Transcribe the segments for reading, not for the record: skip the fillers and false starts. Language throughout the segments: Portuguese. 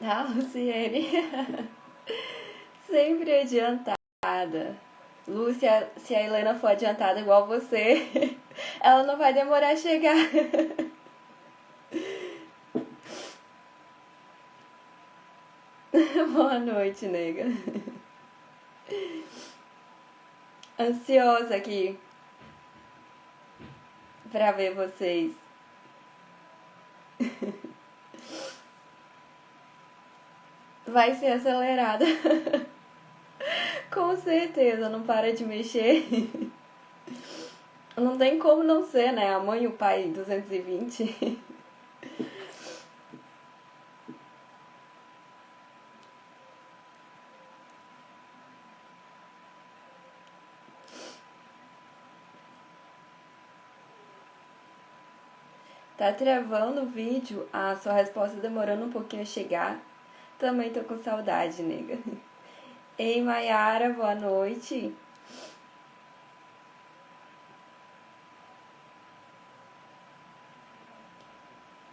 A Luciene, sempre adiantada. Lúcia, se a Helena for adiantada igual você, ela não vai demorar a chegar. Boa noite, nega. Ansiosa aqui pra ver vocês. Vai ser acelerada. Com certeza, não para de mexer. Não tem como não ser, né? A mãe e o pai 220. Tá travando o vídeo? A sua resposta demorando um pouquinho a chegar. Também tô com saudade, nega. Ei, Mayara, boa noite.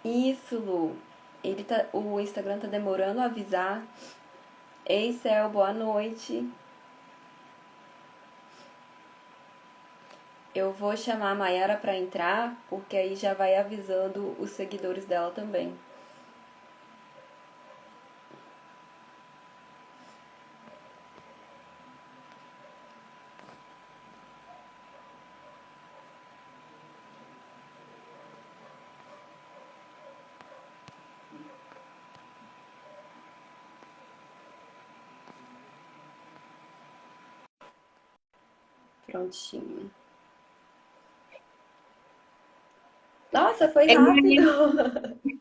Isso, Lu. O Instagram tá demorando a avisar. Ei, Cel, boa noite. Eu vou chamar a Mayara pra entrar, porque aí já vai avisando os seguidores dela também. Prontinho. Nossa, foi rápido!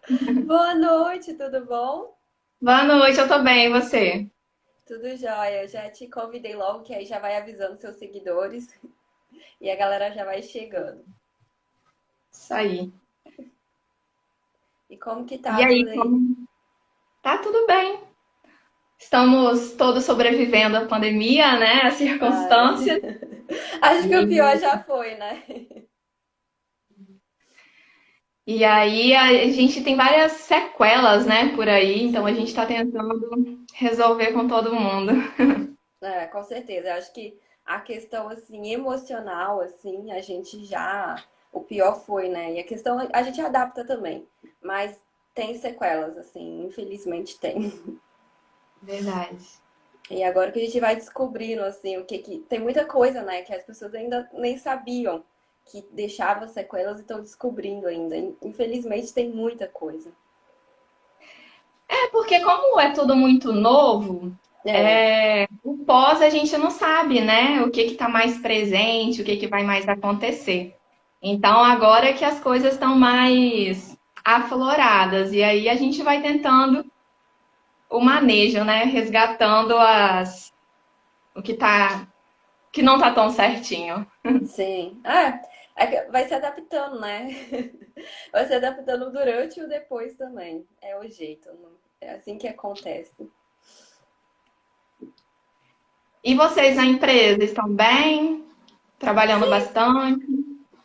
Ei, Boa noite, tudo bom? boa noite, eu tô bem, e você? Tudo jóia. Eu já te convidei logo, que aí já vai avisando seus seguidores e a galera já vai chegando. Isso aí. E como que E tá tudo aí, aí? como... Tá tudo bem. Estamos todos sobrevivendo à pandemia, né? As Ai. circunstâncias. Acho que o pior E, já foi, né? e aí a gente tem várias sequelas, né, por aí, então a gente tá Sim. tentando resolver com todo mundo. É, com certeza. Eu acho que a questão assim emocional assim, a gente já o pior foi, né? E a questão a gente adapta também, mas tem sequelas assim, infelizmente tem. Verdade. E agora que a gente vai descobrindo assim o que que tem muita coisa, né, que as pessoas ainda nem sabiam que deixava sequelas e estão descobrindo ainda. Infelizmente tem muita coisa. É porque como é tudo muito novo, É, o pós a gente não sabe, né? O que que tá mais presente, o que que vai mais acontecer. Então agora é que as coisas estão mais afloradas e aí a gente vai tentando o manejo, né? Resgatando o que não tá tão certinho. sim. Ah, vai se adaptando, né? Vai se adaptando durante e o depois também. É o jeito. É assim que acontece. E vocês na empresa estão bem? Trabalhando bastante?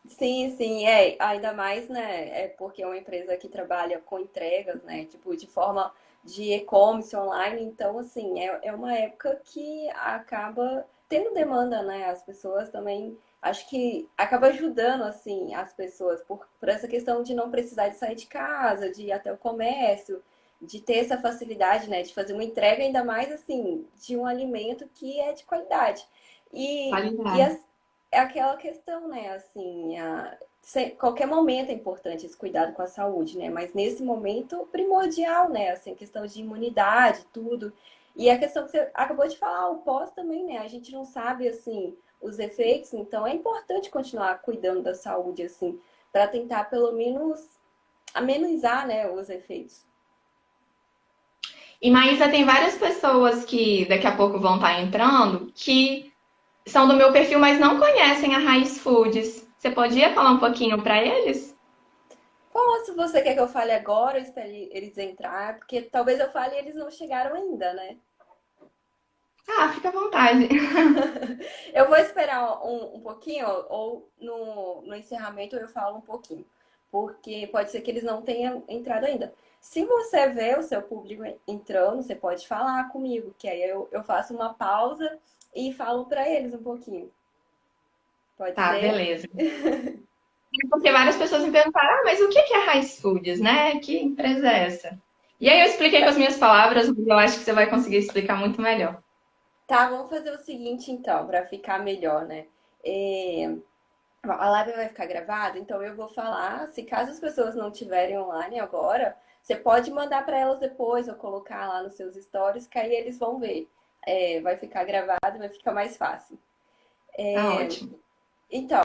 Sim, sim, é. Ainda mais, né? É porque é uma empresa que trabalha com entregas, né? Tipo, de forma de e-commerce online. Então, assim, é uma época que acaba tendo demanda, né? As pessoas também. Acho que acaba ajudando, assim, as pessoas por essa questão de não precisar de sair de casa, de ir até o comércio, de ter essa facilidade, né? De fazer uma entrega, ainda mais, assim, de um alimento que é de qualidade. E Qualidade. é aquela questão, né? Assim, qualquer momento é importante esse cuidado com a saúde, né? Mas nesse momento primordial, né? Assim, questão de imunidade, tudo. E a questão que você acabou de falar, o pós também, né? A gente não sabe, assim, os efeitos, então é importante continuar cuidando da saúde, assim, para tentar pelo menos amenizar, né, os efeitos. E Maísa, tem várias pessoas que daqui a pouco vão estar entrando que são do meu perfil, mas não conhecem a Raiz Foods. Você podia falar um pouquinho para eles? Posso, você quer que eu fale agora, eu espere eles entrar, porque talvez eu fale e eles não chegaram ainda, né? Ah, fica à vontade. Eu vou esperar um pouquinho, ou no encerramento eu falo um pouquinho, porque pode ser que eles não tenham entrado ainda. Se você vê o seu público entrando, você pode falar comigo, que aí eu faço uma pausa e falo para eles um pouquinho. Pode Tá, ser? beleza. Porque várias pessoas me perguntaram, ah, mas o que é Raiz Foods, né? Que empresa é essa? E aí eu expliquei com as minhas palavras, mas eu acho que você vai conseguir explicar muito melhor. Tá, vamos fazer o seguinte então, para ficar melhor, né? É, a live vai ficar gravada, então eu vou falar. Se caso as pessoas não estiverem online agora, você pode mandar para elas depois ou colocar lá nos seus stories, que aí eles vão ver. É, vai ficar gravado, vai ficar mais fácil. Tá ótimo. Então,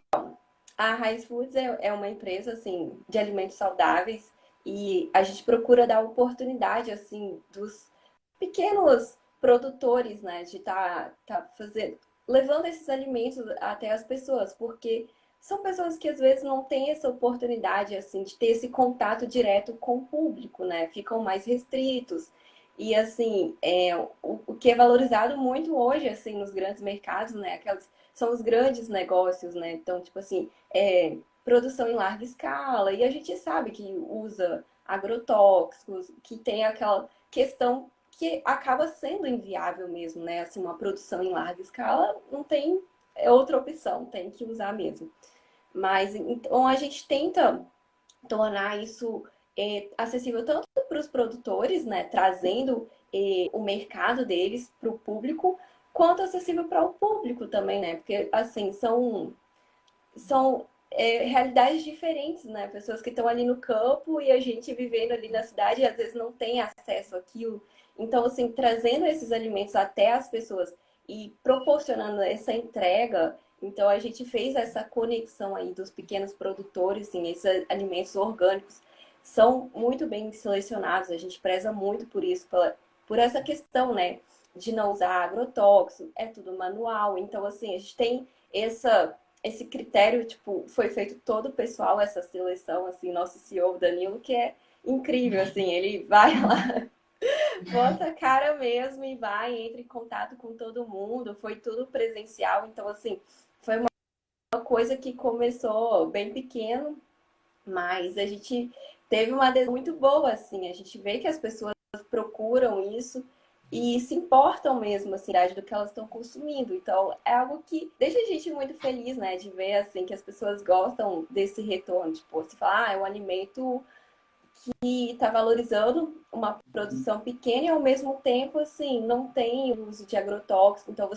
a Raiz Foods é uma empresa assim de alimentos saudáveis e a gente procura dar oportunidade assim dos pequenos produtores, né, de tá fazendo, levando esses alimentos até as pessoas, porque são pessoas que às vezes não têm essa oportunidade assim de ter esse contato direto com o público, né? Ficam mais restritos. E assim, o que é valorizado muito hoje assim nos grandes mercados, né, aquelas são os grandes negócios, né? Então, tipo assim, produção em larga escala, e a gente sabe que usa agrotóxicos, que tem aquela questão que acaba sendo inviável mesmo, né? Assim, uma produção em larga escala não tem outra opção, tem que usar mesmo. Mas então a gente tenta tornar isso acessível tanto para os produtores, né? Trazendo o mercado deles para o público, quanto acessível para o público também, né? Porque assim, são realidades diferentes, né? Pessoas que estão ali no campo e a gente vivendo ali na cidade e às vezes não tem acesso àquilo. Então, assim, trazendo esses alimentos até as pessoas e proporcionando essa entrega, então a gente fez essa conexão aí dos pequenos produtores, assim, esses alimentos orgânicos são muito bem selecionados, a gente preza muito por isso, por essa questão, né, de não usar agrotóxico, é tudo manual, então assim, a gente tem esse critério, tipo, foi feito todo o pessoal, essa seleção, assim, nosso CEO, Danilo, que é incrível, assim, ele vai lá, bota a cara mesmo e vai, entra em contato com todo mundo, foi tudo presencial, então, assim, foi uma coisa que começou bem pequeno, mas a gente teve uma adesão muito boa, assim, a gente vê que as pessoas procuram isso e se importam mesmo, assim, do que elas estão consumindo. Então, é algo que deixa a gente muito feliz, né, de ver, assim, que as pessoas gostam desse retorno. Tipo, se falar, é um alimento que está valorizando uma produção pequena e, ao mesmo tempo, assim, não tem uso de agrotóxico. Então,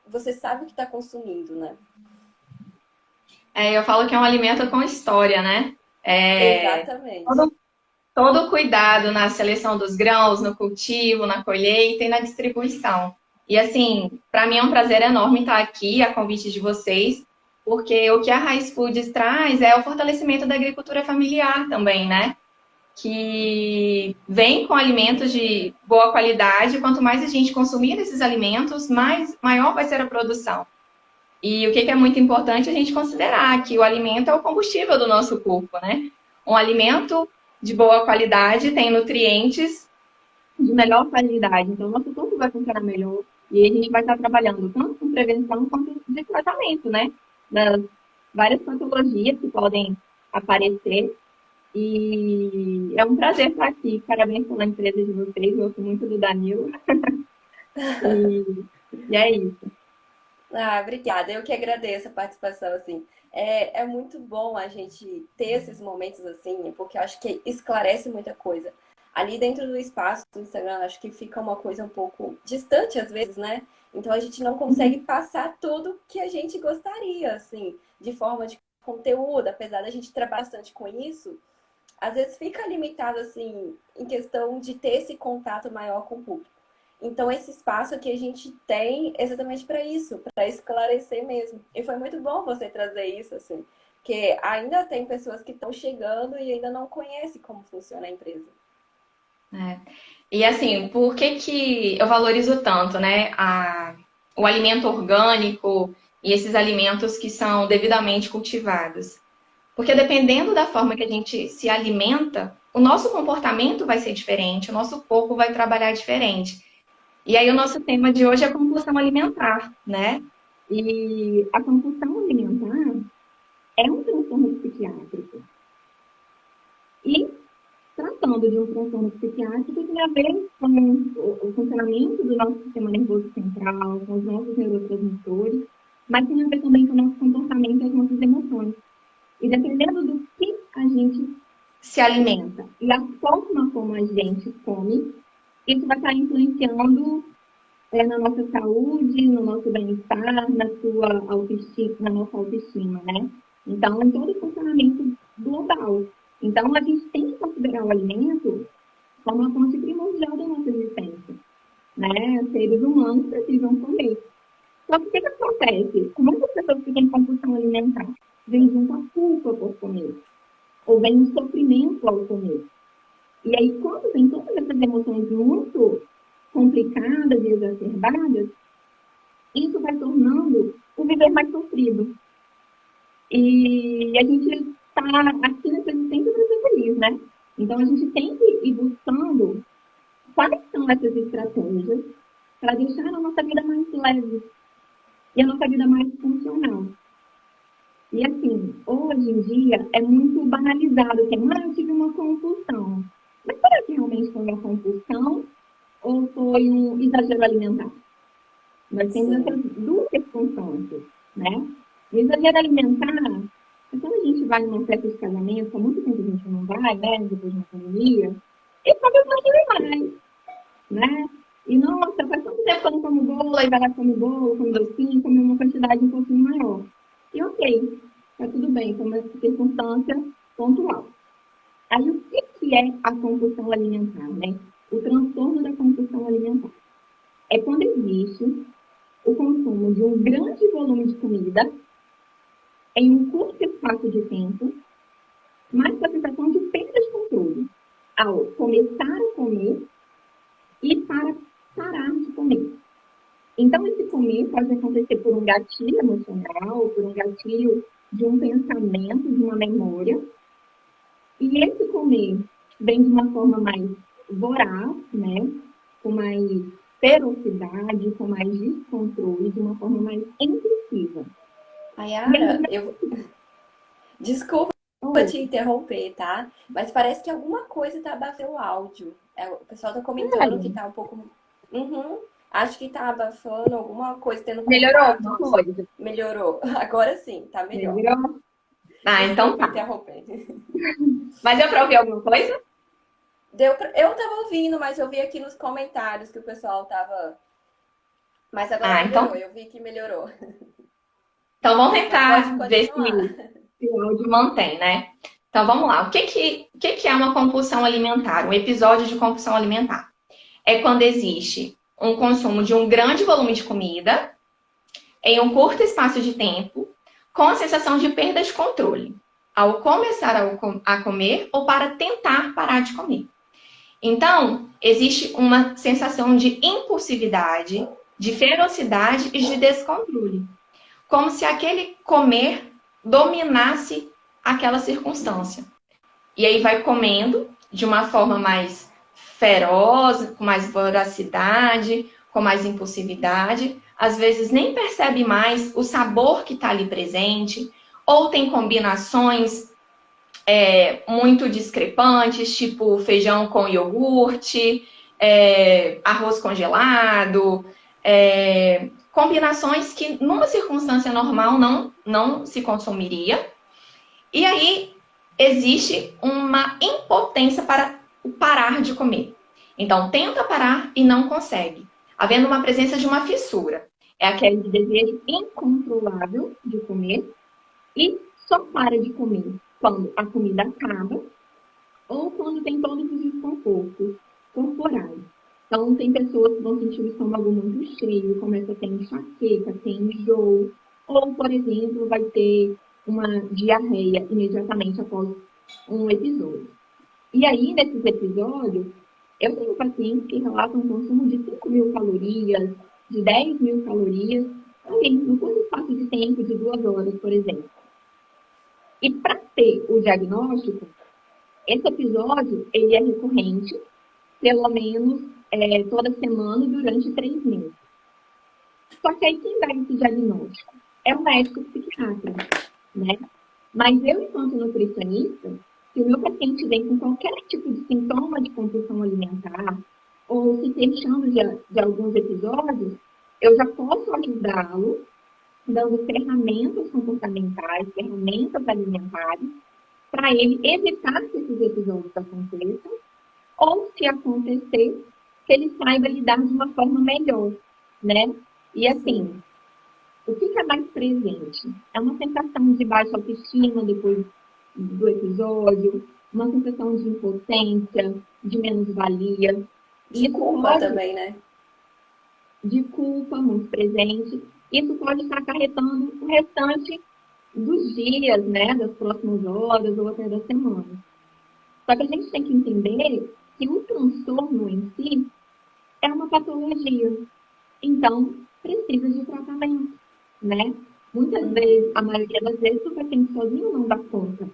você sabe o que está consumindo, né? É, eu falo que é um alimento com história, né? É, Exatamente. todo cuidado na seleção dos grãos, no cultivo, na colheita e na distribuição. E assim, para mim é um prazer enorme estar aqui a convite de vocês, porque o que a Raiz Foods traz é o fortalecimento da agricultura familiar também, né? Que vem com alimentos de boa qualidade. Quanto mais a gente consumir esses alimentos, maior vai ser a produção. E o que é muito importante a gente considerar que o alimento é o combustível do nosso corpo, né? Um alimento de boa qualidade tem nutrientes de melhor qualidade, então o nosso corpo vai funcionar melhor. E a gente vai estar trabalhando tanto com prevenção quanto de tratamento, né? Das várias patologias que podem aparecer. E é um prazer estar aqui. Parabéns pela empresa de vocês, eu gosto muito do Danilo. E é isso. Ah, obrigada. Eu que agradeço a participação, assim. É muito bom a gente ter esses momentos assim, porque eu acho que esclarece muita coisa. Ali dentro do espaço do Instagram, acho que fica uma coisa um pouco distante às vezes, né? Então a gente não consegue passar tudo que a gente gostaria, assim, de forma de conteúdo, apesar da gente trabalhar bastante com isso, às vezes fica limitado, assim, em questão de ter esse contato maior com o público. Então, esse espaço aqui a gente tem exatamente para isso, para esclarecer mesmo. E foi muito bom você trazer isso, assim, porque ainda tem pessoas que estão chegando e ainda não conhecem como funciona a empresa. É. E assim, por que que eu valorizo tanto, né, o alimento orgânico e esses alimentos que são devidamente cultivados? Porque dependendo da forma que a gente se alimenta, o nosso comportamento vai ser diferente, o nosso corpo vai trabalhar diferente. E aí o nosso tema de hoje é compulsão alimentar, né? E a compulsão alimentar é um transtorno psiquiátrico. E tratando de um transtorno psiquiátrico que tem a ver com o funcionamento do nosso sistema nervoso central, com os nossos neurotransmissores, mas tem a ver também com o nosso comportamento e as nossas emoções. E dependendo do que a gente se alimenta e a forma como a gente come, isso vai estar influenciando na nossa saúde, no nosso bem-estar, na nossa autoestima, né? Então, em todo o funcionamento global. Então, a gente tem que considerar o alimento como uma fonte primordial da nossa existência, né? Seres humanos precisam comer. Só que o que acontece? Muitas pessoas que têm compulsão alimentar vem junto a culpa por comer, ou vem um sofrimento ao comer. E aí, quando vem todas essas emoções muito complicadas e exacerbadas, isso vai tornando o viver mais sofrido. E a gente está aqui nessa existência para ser feliz, né? Então, a gente tem que ir buscando quais são essas estratégias para deixar a nossa vida mais leve e a nossa vida mais funcional. E assim, hoje em dia é muito banalizado que eu tive uma compulsão. Mas será que realmente foi uma compulsão ou foi um exagero alimentar? Nós temos essas duas circunstâncias, né? O exagero alimentar, quando a gente vai numa festa de casamento, há muito tempo a gente não vai, né? Depois de uma pandemia, e come um pouquinho mais, né? E nossa, faz tanto tempo que eu não como bolo, aí vai lá come bolo, come docinho, come uma quantidade um pouquinho maior. E ok, tá tudo bem, foi uma circunstância pontual. Aí o que é a compulsão alimentar, né? O transtorno da compulsão alimentar. É quando existe o consumo de um grande volume de comida em um curto espaço de tempo, mas com a sensação de perda de controle ao começar a comer e para parar de comer. Então, esse comer pode acontecer por um gatilho emocional, por um gatilho de um pensamento, de uma memória. E esse comer vem de uma forma mais voraz, né? Com mais ferocidade, com mais descontrole, de uma forma mais impulsiva. Ayara, desculpa te interromper, tá? Mas parece que alguma coisa tá abafando o áudio. O pessoal tá comentando que tá um pouco... Uhum. Acho que tá abafando alguma coisa, tendo contato. Melhorou alguma coisa? Melhorou. Agora sim, tá melhor. Melhorou? Ah, então tá. Interromper. Mas deu pra ouvir alguma coisa? Eu tava ouvindo, mas eu vi aqui nos comentários que o pessoal tava... Mas agora melhorou, eu vi que melhorou. Então vamos tentar ver se o áudio mantém, né? Então vamos lá. O que é uma compulsão alimentar? Um episódio de compulsão alimentar? É quando existe um consumo de um grande volume de comida em um curto espaço de tempo, com a sensação de perda de controle, ao começar a comer ou para tentar parar de comer. Então, existe uma sensação de impulsividade, de ferocidade e de descontrole. Como se aquele comer dominasse aquela circunstância. E aí vai comendo de uma forma mais feroz, com mais voracidade, com mais impulsividade. Às vezes nem percebe mais o sabor que está ali presente, ou tem combinações muito discrepantes, tipo feijão com iogurte, arroz congelado, combinações que numa circunstância normal não se consumiria. E aí existe uma impotência para parar de comer. Então, tenta parar e não consegue, havendo uma presença de uma fissura. É aquele desejo incontrolável de comer e só para de comer quando a comida acaba ou quando tem todos os desconfortos corporais. Então, tem pessoas que vão sentir o estômago muito cheio, começa a ter enxaqueca, tem enjoo, ou, por exemplo, vai ter uma diarreia imediatamente após um episódio. E aí, nesses episódios, eu tenho pacientes que relatam um consumo de 5.000 calorias, de 10.000 calorias, ali, no curto espaço de tempo de 2 horas, por exemplo. E para ter o diagnóstico, esse episódio ele é recorrente, pelo menos toda semana, durante 3 meses. Só que aí quem dá esse diagnóstico é o médico psiquiatra, né? Mas eu, enquanto nutricionista, Se o meu paciente vem com qualquer tipo de sintoma de compulsão alimentar, ou se queixando de alguns episódios, eu já posso ajudá-lo dando ferramentas comportamentais, ferramentas alimentares, para ele evitar que esses episódios aconteçam, ou se acontecer, que ele saiba lidar de uma forma melhor, né? E assim, o que é mais presente? É uma sensação de baixa autoestima depois do episódio, uma sensação de impotência, de menos-valia. De culpa também, né? De culpa muito presente. Isso pode estar acarretando o restante dos dias, né, das próximas horas ou até da semana. Só que a gente tem que entender que o transtorno em si é uma patologia. Então, precisa de tratamento, né? Muitas vezes, a maioria das vezes, o paciente sozinho não dá conta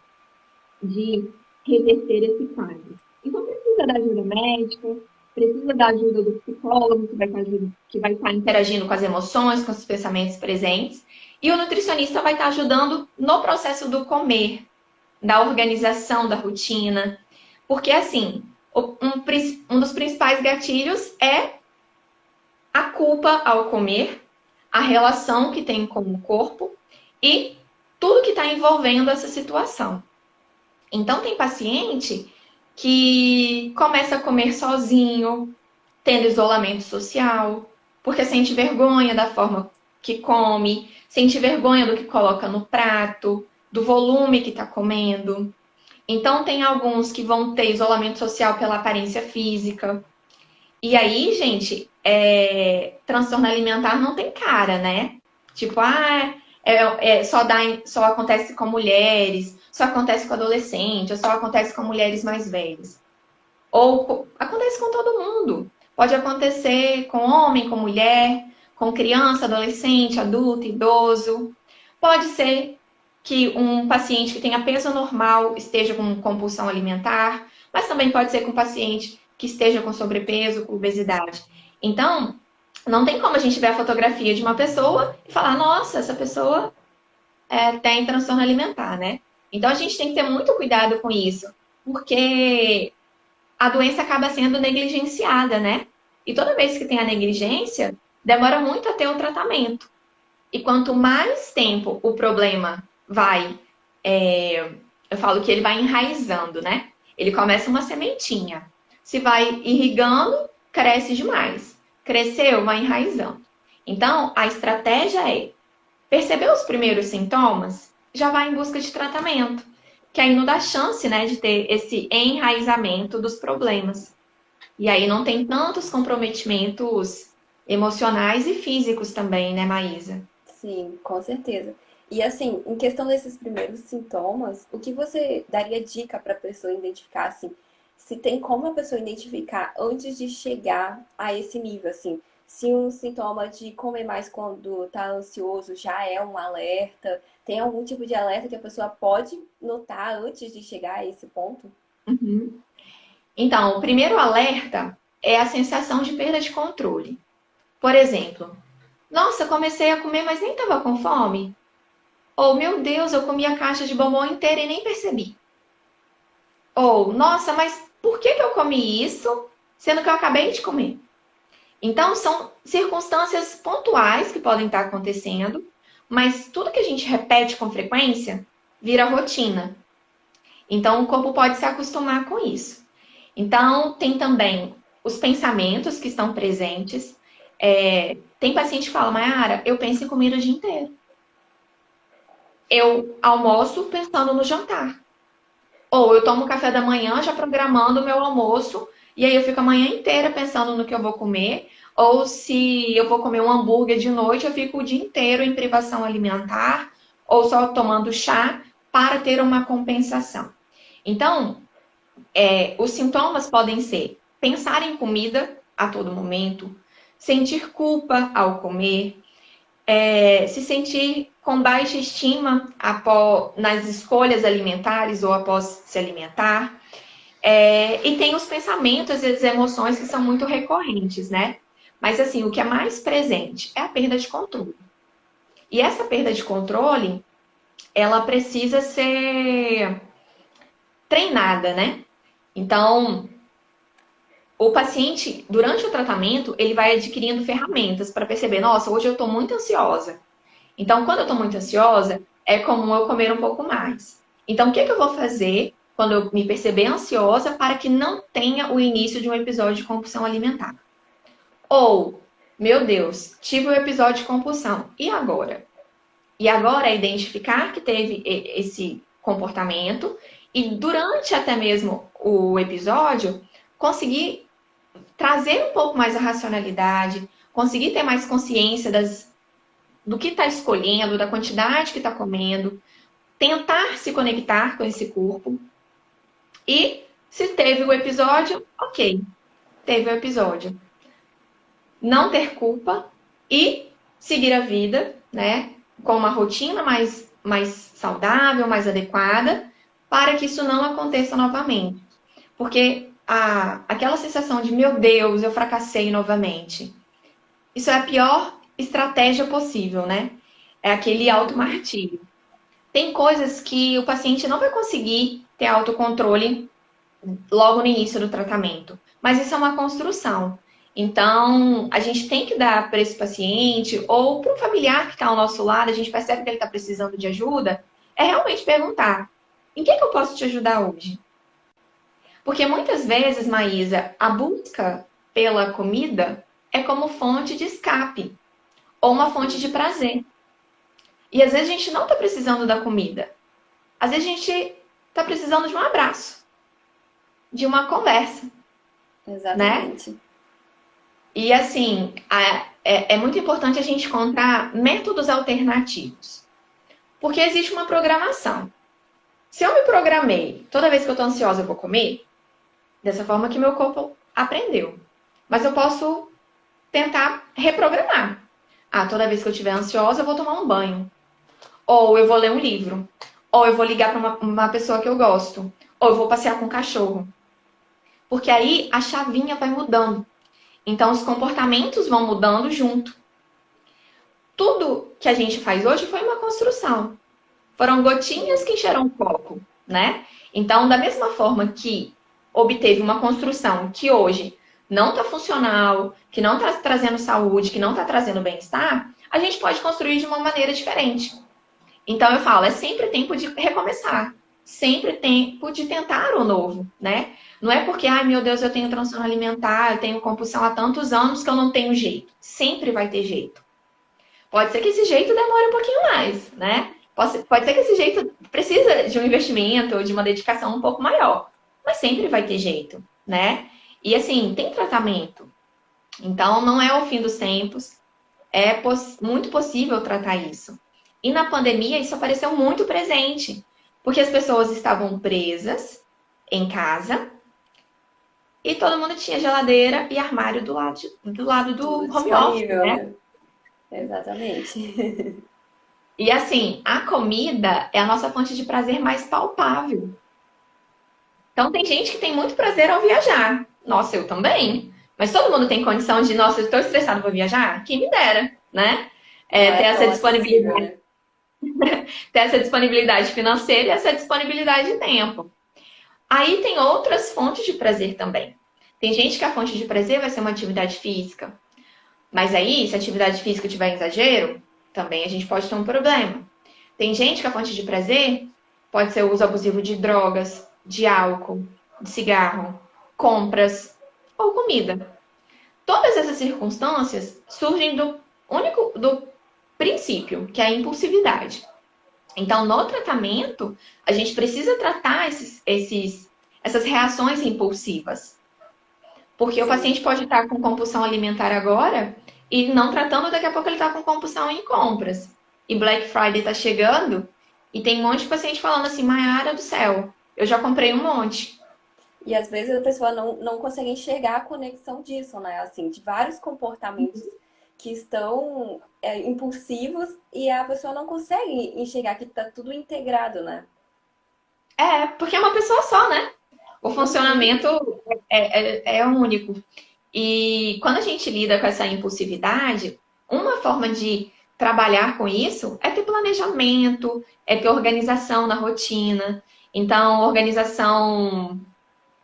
de reverter esse quadro. Então, precisa da ajuda médica, precisa da ajuda do psicólogo, que vai estar interagindo com as emoções, com os pensamentos presentes. E o nutricionista vai estar ajudando no processo do comer, da organização da rotina. Porque, assim, um dos principais gatilhos é a culpa ao comer, a relação que tem com o corpo e tudo que está envolvendo essa situação. Então, tem paciente que começa a comer sozinho, tendo isolamento social, porque sente vergonha da forma que come, sente vergonha do que coloca no prato, do volume que está comendo. Então, tem alguns que vão ter isolamento social pela aparência física. E aí, gente, transtorno alimentar não tem cara, né? Tipo, só acontece com mulheres, só acontece com adolescentes, ou só acontece com mulheres mais velhas. Ou acontece com todo mundo. Pode acontecer com homem, com mulher, com criança, adolescente, adulto, idoso. Pode ser que um paciente que tenha peso normal esteja com compulsão alimentar, mas também pode ser com um paciente que esteja com sobrepeso, com obesidade. Então, não tem como a gente ver a fotografia de uma pessoa e falar, nossa, essa pessoa tem transtorno alimentar, né? Então, a gente tem que ter muito cuidado com isso, porque a doença acaba sendo negligenciada, né? E toda vez que tem a negligência, demora muito a ter o tratamento. E quanto mais tempo o problema vai, eu falo que ele vai enraizando, né? Ele começa uma sementinha. Se vai irrigando, cresce demais. Cresceu, vai enraizando. Então, a estratégia é perceber os primeiros sintomas, já vai em busca de tratamento. Que aí não dá chance, né, de ter esse enraizamento dos problemas. E aí não tem tantos comprometimentos emocionais e físicos também, né, Maísa? Sim, com certeza. E assim, em questão desses primeiros sintomas, o que você daria dica para a pessoa identificar, assim, se tem como a pessoa identificar antes de chegar a esse nível, assim, se um sintoma de comer mais quando tá ansioso já é um alerta, tem algum tipo de alerta que a pessoa pode notar antes de chegar a esse ponto? Uhum. Então, o primeiro alerta é a sensação de perda de controle. Por exemplo, nossa, comecei a comer, mas nem estava com fome. Ou, meu Deus, eu comi a caixa de bombom inteira e nem percebi. Ou, nossa, mas por que eu comi isso, sendo que eu acabei de comer? Então, são circunstâncias pontuais que podem estar acontecendo, mas tudo que a gente repete com frequência vira rotina. Então, o corpo pode se acostumar com isso. Então, tem também os pensamentos que estão presentes. Tem paciente que fala, Mayara, eu penso em comida o dia inteiro. Eu almoço pensando no jantar. Ou eu tomo café da manhã já programando o meu almoço, e aí eu fico a manhã inteira pensando no que eu vou comer. Ou se eu vou comer um hambúrguer de noite, eu fico o dia inteiro em privação alimentar, ou só tomando chá para ter uma compensação. Então, os sintomas podem ser pensar em comida a todo momento, sentir culpa ao comer, se sentir com baixa estima nas escolhas alimentares ou após se alimentar. E tem os pensamentos e as emoções que são muito recorrentes, né? Mas assim, o que é mais presente é a perda de controle. E essa perda de controle, ela precisa ser treinada, né? Então, o paciente, durante o tratamento, ele vai adquirindo ferramentas para perceber, nossa, hoje eu estou muito ansiosa. Então, quando eu estou muito ansiosa, é comum eu comer um pouco mais. Então, o que eu vou fazer quando eu me perceber ansiosa para que não tenha o início de um episódio de compulsão alimentar? Ou, meu Deus, tive um episódio de compulsão. E agora? E agora é identificar que teve esse comportamento e durante até mesmo o episódio, conseguir trazer um pouco mais a racionalidade, conseguir ter mais consciência do que está escolhendo, da quantidade que está comendo, tentar se conectar com esse corpo. E se teve o episódio, ok, teve o episódio. Não ter culpa e seguir a vida, né? Com uma rotina mais saudável, mais adequada, para que isso não aconteça novamente. Porque aquela sensação de, meu Deus, eu fracassei novamente. Isso é a pior estratégia possível, né? É aquele automartírio. Tem coisas que o paciente não vai conseguir ter autocontrole logo no início do tratamento. Mas isso é uma construção. Então, a gente tem que dar para esse paciente ou para um familiar que está ao nosso lado, a gente percebe que ele está precisando de ajuda, é realmente perguntar: em que eu posso te ajudar hoje? Porque muitas vezes, Maísa, a busca pela comida é como fonte de escape ou uma fonte de prazer. E às vezes a gente não está precisando da comida. Às vezes a gente está precisando de um abraço, de uma conversa, né? Exatamente. E assim, é muito importante a gente encontrar métodos alternativos. Porque existe uma programação. Se eu me programei, toda vez que eu estou ansiosa eu vou comer, dessa forma que meu corpo aprendeu. Mas eu posso tentar reprogramar. Toda vez que eu estiver ansiosa eu vou tomar um banho. Ou eu vou ler um livro. Ou eu vou ligar para uma pessoa que eu gosto. Ou eu vou passear com o cachorro. Porque aí a chavinha vai mudando. Então, os comportamentos vão mudando junto. Tudo que a gente faz hoje foi uma construção. Foram gotinhas que encheram o copo, né? Então, da mesma forma que obteve uma construção que hoje não está funcional, que não está trazendo saúde, que não está trazendo bem-estar, a gente pode construir de uma maneira diferente. Então, eu falo, é sempre tempo de recomeçar. Sempre tempo de tentar o novo, né? Não é porque, ai meu Deus, eu tenho transtorno alimentar, eu tenho compulsão há tantos anos que eu não tenho jeito. Sempre vai ter jeito. Pode ser que esse jeito demore um pouquinho mais, né? Pode ser que esse jeito precisa de um investimento ou de uma dedicação um pouco maior. Mas sempre vai ter jeito, né? E assim, tem tratamento. Então, não é o fim dos tempos. É muito possível tratar isso. E na pandemia, isso apareceu muito presente. Porque as pessoas estavam presas em casa e todo mundo tinha geladeira e armário do lado do Tudo home office, disponível, né? né? Exatamente. E assim, a comida é a nossa fonte de prazer mais palpável. Então tem gente que tem muito prazer ao viajar. Nossa, eu também. Mas todo mundo tem condição de, nossa, eu estou estressado, vou viajar? Quem me dera, né? Não Ter é essa tão acessível, disponibilidade, né? ter essa disponibilidade financeira e essa disponibilidade de tempo. Aí tem outras fontes de prazer também. Tem gente que a fonte de prazer vai ser uma atividade física. Mas aí, se a atividade física tiver exagero, também a gente pode ter um problema. Tem gente que a fonte de prazer pode ser o uso abusivo de drogas, de álcool, de cigarro, compras ou comida. Todas essas circunstâncias surgem do princípio, que é a impulsividade. Então, no tratamento, a gente precisa tratar essas reações impulsivas. Porque o Sim. paciente pode estar com compulsão alimentar agora e não tratando, daqui a pouco ele está com compulsão em compras. E Black Friday está chegando e tem um monte de paciente falando assim, Maiara do céu, eu já comprei um monte. E às vezes a pessoa não consegue enxergar a conexão disso, né? Assim, de vários comportamentos que estão impulsivos e a pessoa não consegue enxergar que tá tudo integrado, né? Porque é uma pessoa só, né? O Uhum. funcionamento é único. E quando a gente lida com essa impulsividade, uma forma de trabalhar com isso é ter planejamento, é ter organização na rotina. Então, organização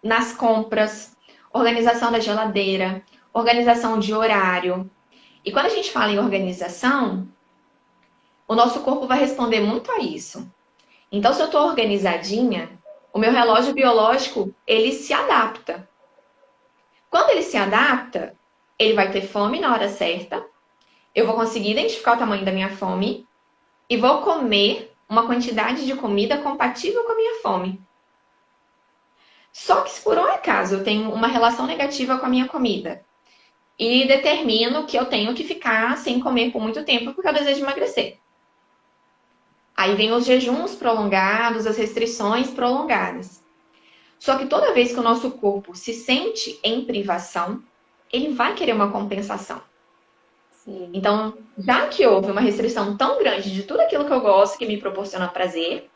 nas compras, organização da geladeira, organização de horário. E quando a gente fala em organização, o nosso corpo vai responder muito a isso. Então, se eu estou organizadinha, o meu relógio biológico, ele se adapta. Quando ele se adapta, ele vai ter fome na hora certa, eu vou conseguir identificar o tamanho da minha fome e vou comer uma quantidade de comida compatível com a minha fome. Só que se por um acaso eu tenho uma relação negativa com a minha comida e determino que eu tenho que ficar sem comer por muito tempo porque eu desejo emagrecer. Aí vem os jejuns prolongados, as restrições prolongadas. Só que toda vez que o nosso corpo se sente em privação, ele vai querer uma compensação. Sim. Então, já que houve uma restrição tão grande de tudo aquilo que eu gosto, que me proporciona prazer,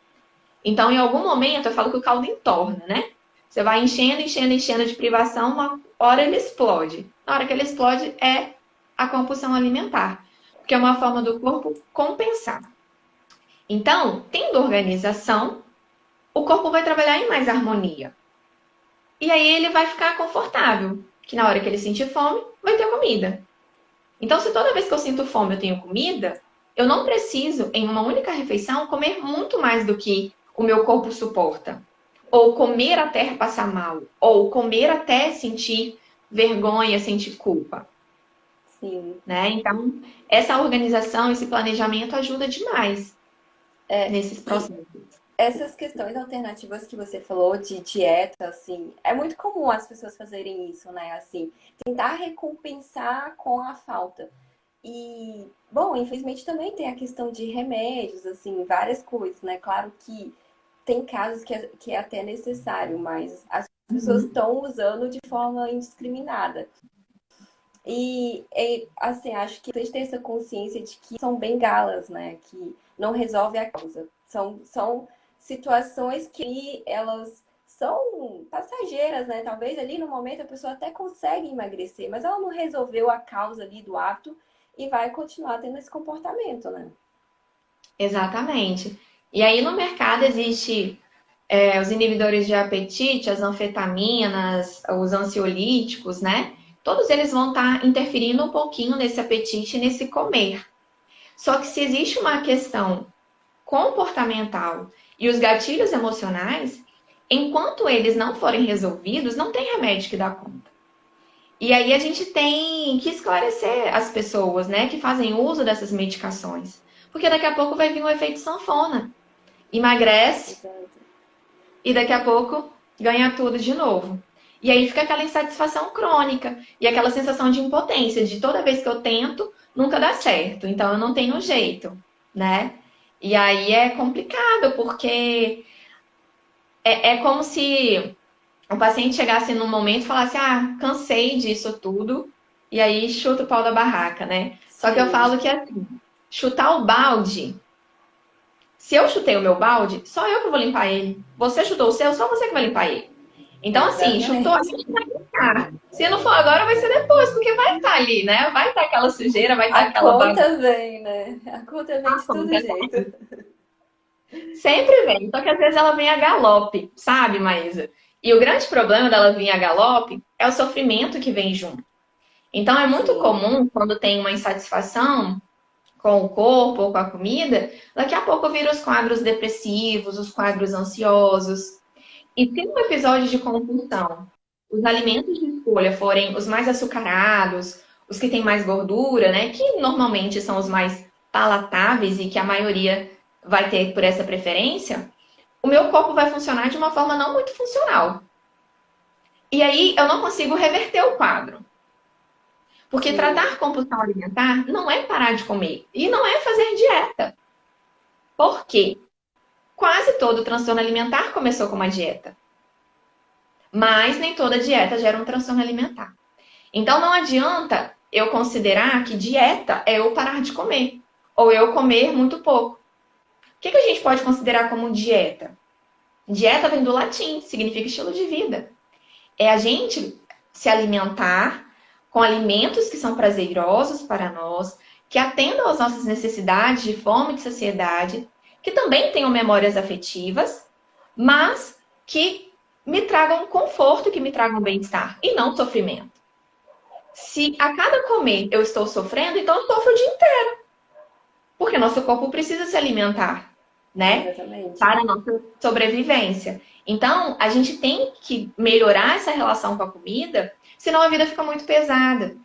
então em algum momento eu falo que o caldo entorna, né? Você vai enchendo, enchendo, enchendo de privação, uma hora ele explode. Na hora que ele explode é a compulsão alimentar, que é uma forma do corpo compensar. Então, tendo organização, o corpo vai trabalhar em mais harmonia. E aí ele vai ficar confortável, que na hora que ele sentir fome, vai ter comida. Então, se toda vez que eu sinto fome eu tenho comida, eu não preciso, em uma única refeição, comer muito mais do que o meu corpo suporta. Ou comer até passar mal. Ou comer até sentir vergonha, sentir culpa. Sim. Né? Então, essa organização, esse planejamento ajuda demais nesses processos. Essas questões alternativas que você falou de dieta, assim, é muito comum as pessoas fazerem isso, né? Assim, tentar recompensar com a falta. E, bom, infelizmente também tem a questão de remédios, assim, várias coisas, né? Claro que tem casos que é até necessário, mas as pessoas estão usando de forma indiscriminada. Assim, acho que a gente tem essa consciência de que são bengalas, né? Que não resolve a causa. São situações que elas são passageiras, né? Talvez ali no momento a pessoa até consegue emagrecer, mas ela não resolveu a causa ali do ato e vai continuar tendo esse comportamento, né? Exatamente. E aí no mercado existe os inibidores de apetite, as anfetaminas, os ansiolíticos, né? Todos eles vão estar interferindo um pouquinho nesse apetite, nesse comer. Só que se existe uma questão comportamental e os gatilhos emocionais, enquanto eles não forem resolvidos, não tem remédio que dá conta. E aí a gente tem que esclarecer as pessoas, né, que fazem uso dessas medicações. Porque daqui a pouco vai vir um efeito sanfona. Emagrece e daqui a pouco ganha tudo de novo. E aí fica aquela insatisfação crônica e aquela sensação de impotência, de toda vez que eu tento, nunca dá certo. Então eu não tenho jeito, né? E aí é complicado, porque é como se o paciente chegasse num momento e falasse, cansei disso tudo, e aí chuta o pau da barraca, né? Só que eu falo que assim, chutar o balde, se eu chutei o meu balde, só eu que vou limpar ele. Você chutou o seu, só você que vai limpar ele. Então, assim, chutou, a gente vai limpar. Se não for agora, vai ser depois, porque vai estar ali, né? Vai estar aquela sujeira, vai estar A aquela conta vem, né? A conta vem de todo jeito. Sempre vem, só que às vezes ela vem a galope, sabe, Maísa? E o grande problema dela vir a galope é o sofrimento que vem junto. Então é muito comum, quando tem uma insatisfação com o corpo ou com a comida, daqui a pouco vira os quadros depressivos, os quadros ansiosos. E se no episódio de compulsão os alimentos de escolha forem os mais açucarados, os que têm mais gordura, né, que normalmente são os mais palatáveis e que a maioria vai ter por essa preferência, o meu corpo vai funcionar de uma forma não muito funcional. E aí eu não consigo reverter o quadro. Porque tratar compulsão alimentar não é parar de comer e não é fazer dieta. Por quê? Quase todo transtorno alimentar começou com uma dieta. Mas nem toda dieta gera um transtorno alimentar. Então não adianta eu considerar que dieta é eu parar de comer ou eu comer muito pouco. O que a gente pode considerar como dieta? Dieta vem do latim, significa estilo de vida. É a gente se alimentar com alimentos que são prazerosos para nós, que atendam às nossas necessidades de fome e de saciedade, que também tenham memórias afetivas, mas que me tragam conforto, que me tragam bem-estar e não sofrimento. Se a cada comer eu estou sofrendo, então eu sofro o dia inteiro, porque nosso corpo precisa se alimentar, né? Exatamente. Para a nossa sobrevivência. Então, a gente tem que melhorar essa relação com a comida, senão a vida fica muito pesada.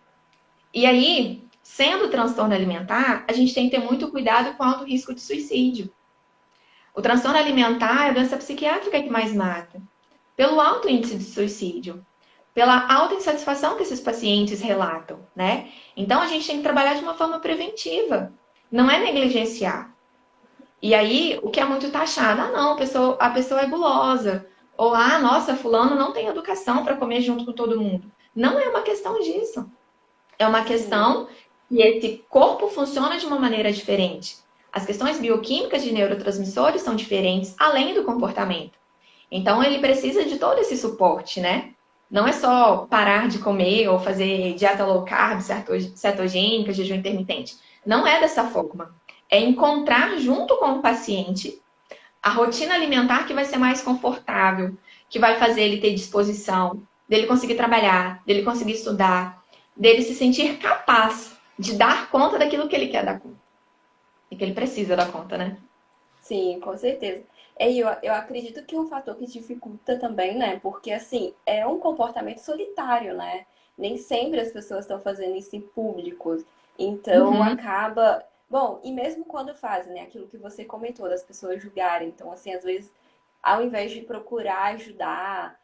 E aí, sendo transtorno alimentar, a gente tem que ter muito cuidado com o alto risco de suicídio. O transtorno alimentar é a doença psiquiátrica que mais mata, pelo alto índice de suicídio, pela alta insatisfação que esses pacientes relatam, né? Então, a gente tem que trabalhar de uma forma preventiva, não é negligenciar. E aí, o que é muito taxado? Ah, não, a pessoa é gulosa. Ou, ah, nossa, fulano não tem educação para comer junto com todo mundo. Não é uma questão disso. É uma Sim, questão que esse corpo funciona de uma maneira diferente. As questões bioquímicas de neurotransmissores são diferentes, além do comportamento. Então, ele precisa de todo esse suporte, né? Não é só parar de comer ou fazer dieta low carb, cetogênica, jejum intermitente. Não é dessa forma. É encontrar junto com o paciente a rotina alimentar que vai ser mais confortável, que vai fazer ele ter disposição, dele conseguir trabalhar, dele conseguir estudar, dele se sentir capaz de dar conta daquilo que ele quer dar conta. E que ele precisa dar conta, né? sim, com certeza. Eu acredito que um fator que dificulta também, né? Porque, assim, é um comportamento solitário, né? Nem sempre as pessoas estão fazendo isso em público. Então, Uhum. acaba. Bom, e mesmo quando fazem, né? Aquilo que você comentou, das pessoas julgarem. Então, assim, às vezes, ao invés de procurar ajudar,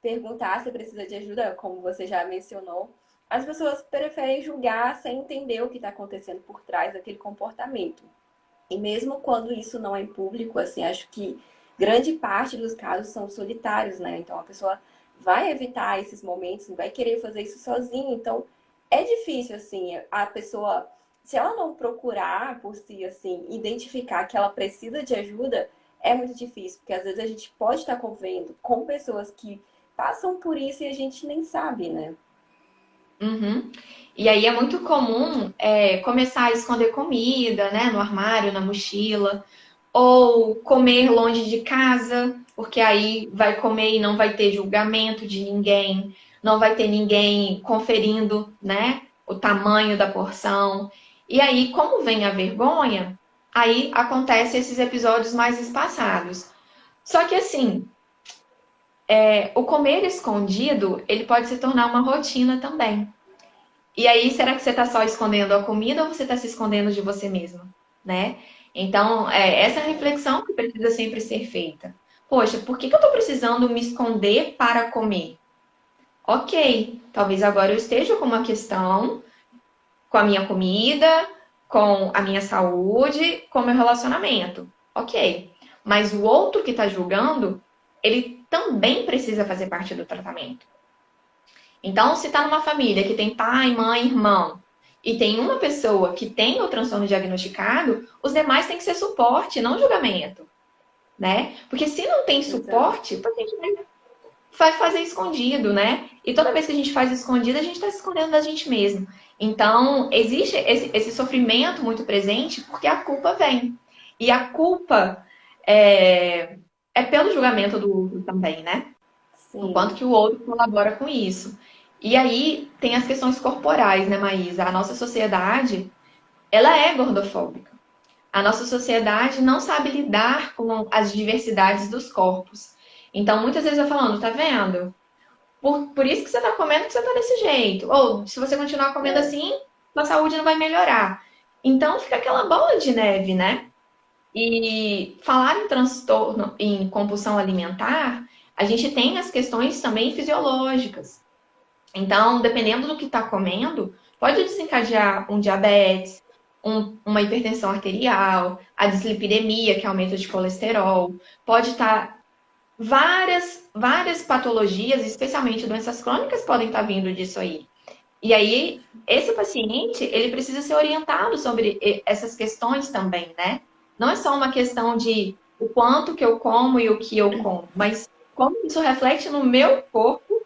perguntar se precisa de ajuda, como você já mencionou, as pessoas preferem julgar sem entender o que está acontecendo por trás daquele comportamento. E mesmo quando isso não é em público, assim, acho que grande parte dos casos são solitários, né? Então a pessoa vai evitar esses momentos, vai querer fazer isso sozinha. Então é difícil, assim, a pessoa, se ela não procurar por si, assim, identificar que ela precisa de ajuda, é muito difícil, porque às vezes a gente pode estar convivendo com pessoas que passam por isso e a gente nem sabe, né? Uhum. E aí é muito comum começar a esconder comida, né, no armário, na mochila, ou comer longe de casa, porque aí vai comer e não vai ter julgamento de ninguém, não vai ter ninguém conferindo, né, o tamanho da porção. E aí, como vem a vergonha, aí acontece esses episódios mais espaçados. Só que assim, o comer escondido, ele pode se tornar uma rotina também. E aí, será que você está só escondendo a comida ou você está se escondendo de você mesmo, né? Então, essa reflexão que precisa sempre ser feita. Poxa, por que eu estou precisando me esconder para comer? Ok, talvez agora eu esteja com uma questão com a minha comida, com a minha saúde, com o meu relacionamento. Ok, mas o outro que está julgando, ele também precisa fazer parte do tratamento. Então, se está numa família que tem pai, mãe, irmão, e tem uma pessoa que tem o transtorno diagnosticado, os demais têm que ser suporte, não julgamento, né? Porque se não tem Exato. suporte, o paciente vai fazer escondido, né? E toda vez que a gente faz escondido, a gente está se escondendo da gente mesmo. Então, existe esse sofrimento muito presente porque a culpa vem. E a culpa é pelo julgamento do outro também, né? O quanto Sim, que o outro colabora com isso. E aí tem as questões corporais, né, Maísa? A nossa sociedade, ela é gordofóbica. A nossa sociedade não sabe lidar com as diversidades dos corpos. Então, muitas vezes eu falando, tá vendo? Por isso que você tá comendo que você tá desse jeito. Ou, se você continuar comendo é, assim, sua saúde não vai melhorar. Então, fica aquela bola de neve, né? E falar em transtorno, em compulsão alimentar, a gente tem as questões também fisiológicas. Então, dependendo do que está comendo, pode desencadear um diabetes, uma hipertensão arterial, a dislipidemia, que é aumento de colesterol, pode estar várias patologias, especialmente doenças crônicas, podem estar vindo disso aí. E aí, esse paciente, ele precisa ser orientado sobre essas questões também, né? Não é só uma questão de o quanto que eu como e o que eu como, mas como isso reflete no meu corpo,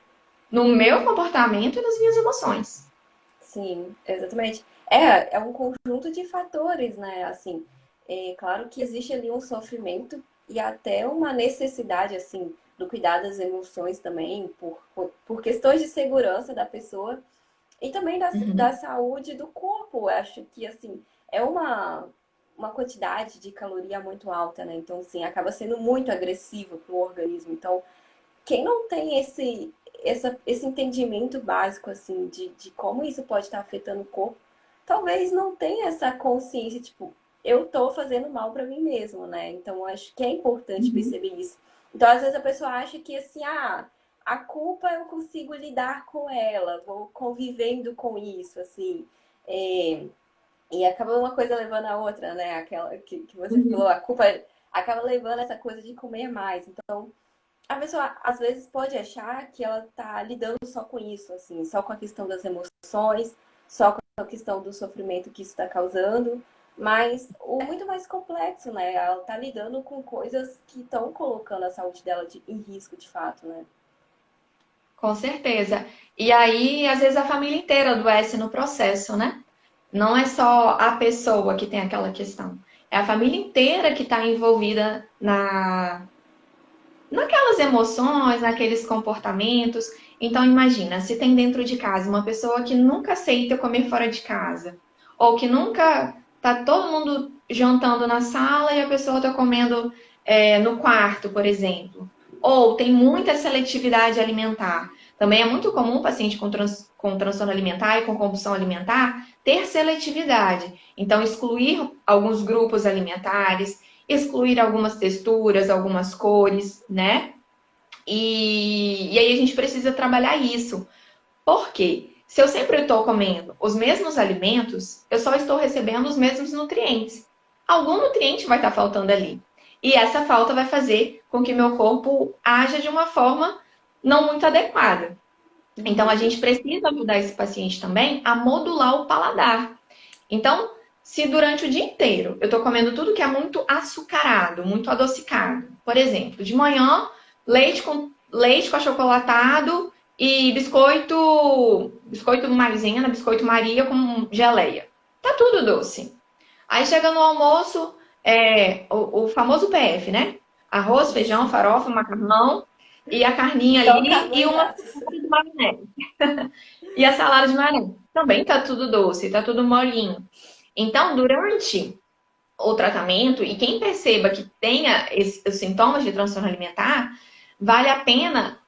no meu comportamento e nas minhas emoções. sim, exatamente. É um conjunto de fatores, né? Assim, é claro que existe ali um sofrimento e até uma necessidade, assim, do cuidar das emoções também, por questões de segurança da pessoa e também da Uhum. saúde do corpo. Eu acho que, assim, é uma quantidade de caloria muito alta, né? Então, assim, acaba sendo muito agressivo para o organismo. Então, quem não tem esse entendimento básico, assim, de como isso pode estar afetando o corpo, talvez não tenha essa consciência, tipo, eu tô fazendo mal para mim mesmo, né? Então, acho que é importante Uhum. perceber isso. Então, às vezes a pessoa acha que, assim, a culpa eu consigo lidar com ela, vou convivendo com isso, assim. É, e acaba uma coisa levando a outra, né? Aquela que você falou, Uhum. a culpa acaba levando essa coisa de comer mais. Então, a pessoa às vezes pode achar que ela tá lidando só com isso, assim, só com a questão das emoções, só com a questão do sofrimento que isso está causando, mas é muito mais complexo, né? Ela tá lidando com coisas que estão colocando a saúde dela em risco, de fato, né? Com certeza. E aí, às vezes, a família inteira adoece no processo, né? Não é só a pessoa que tem aquela questão. É a família inteira que está envolvida naquelas emoções, naqueles comportamentos. Então, imagina, se tem dentro de casa uma pessoa que nunca aceita comer fora de casa, ou que nunca tá todo mundo jantando na sala e a pessoa está comendo no quarto, por exemplo. Ou tem muita seletividade alimentar. Também é muito comum o paciente com transtorno alimentar e com compulsão alimentar ter seletividade. Então, excluir alguns grupos alimentares, excluir algumas texturas, algumas cores, né? E aí a gente precisa trabalhar isso. Por quê? Se eu sempre estou comendo os mesmos alimentos, eu só estou recebendo os mesmos nutrientes. Algum nutriente vai estar faltando ali. E essa falta vai fazer com que meu corpo haja de uma forma não muito adequada. Então a Uhum. gente precisa ajudar esse paciente também a modular o paladar. Então, se durante o dia inteiro eu estou comendo tudo que é muito açucarado, muito adocicado, por exemplo, de manhã, leite com achocolatado e biscoito maisena, biscoito Maria com geleia. Tá tudo doce. Aí chega no almoço, o famoso PF, né? Arroz, feijão, Sim. farofa, macarrão e a carninha Só ali e uma carboidratos. salada de maionese. E a salada de maionese. Também tá tudo doce, tá tudo molinho. Então, durante o tratamento, e quem perceba que tenha os sintomas de transtorno alimentar, vale a pena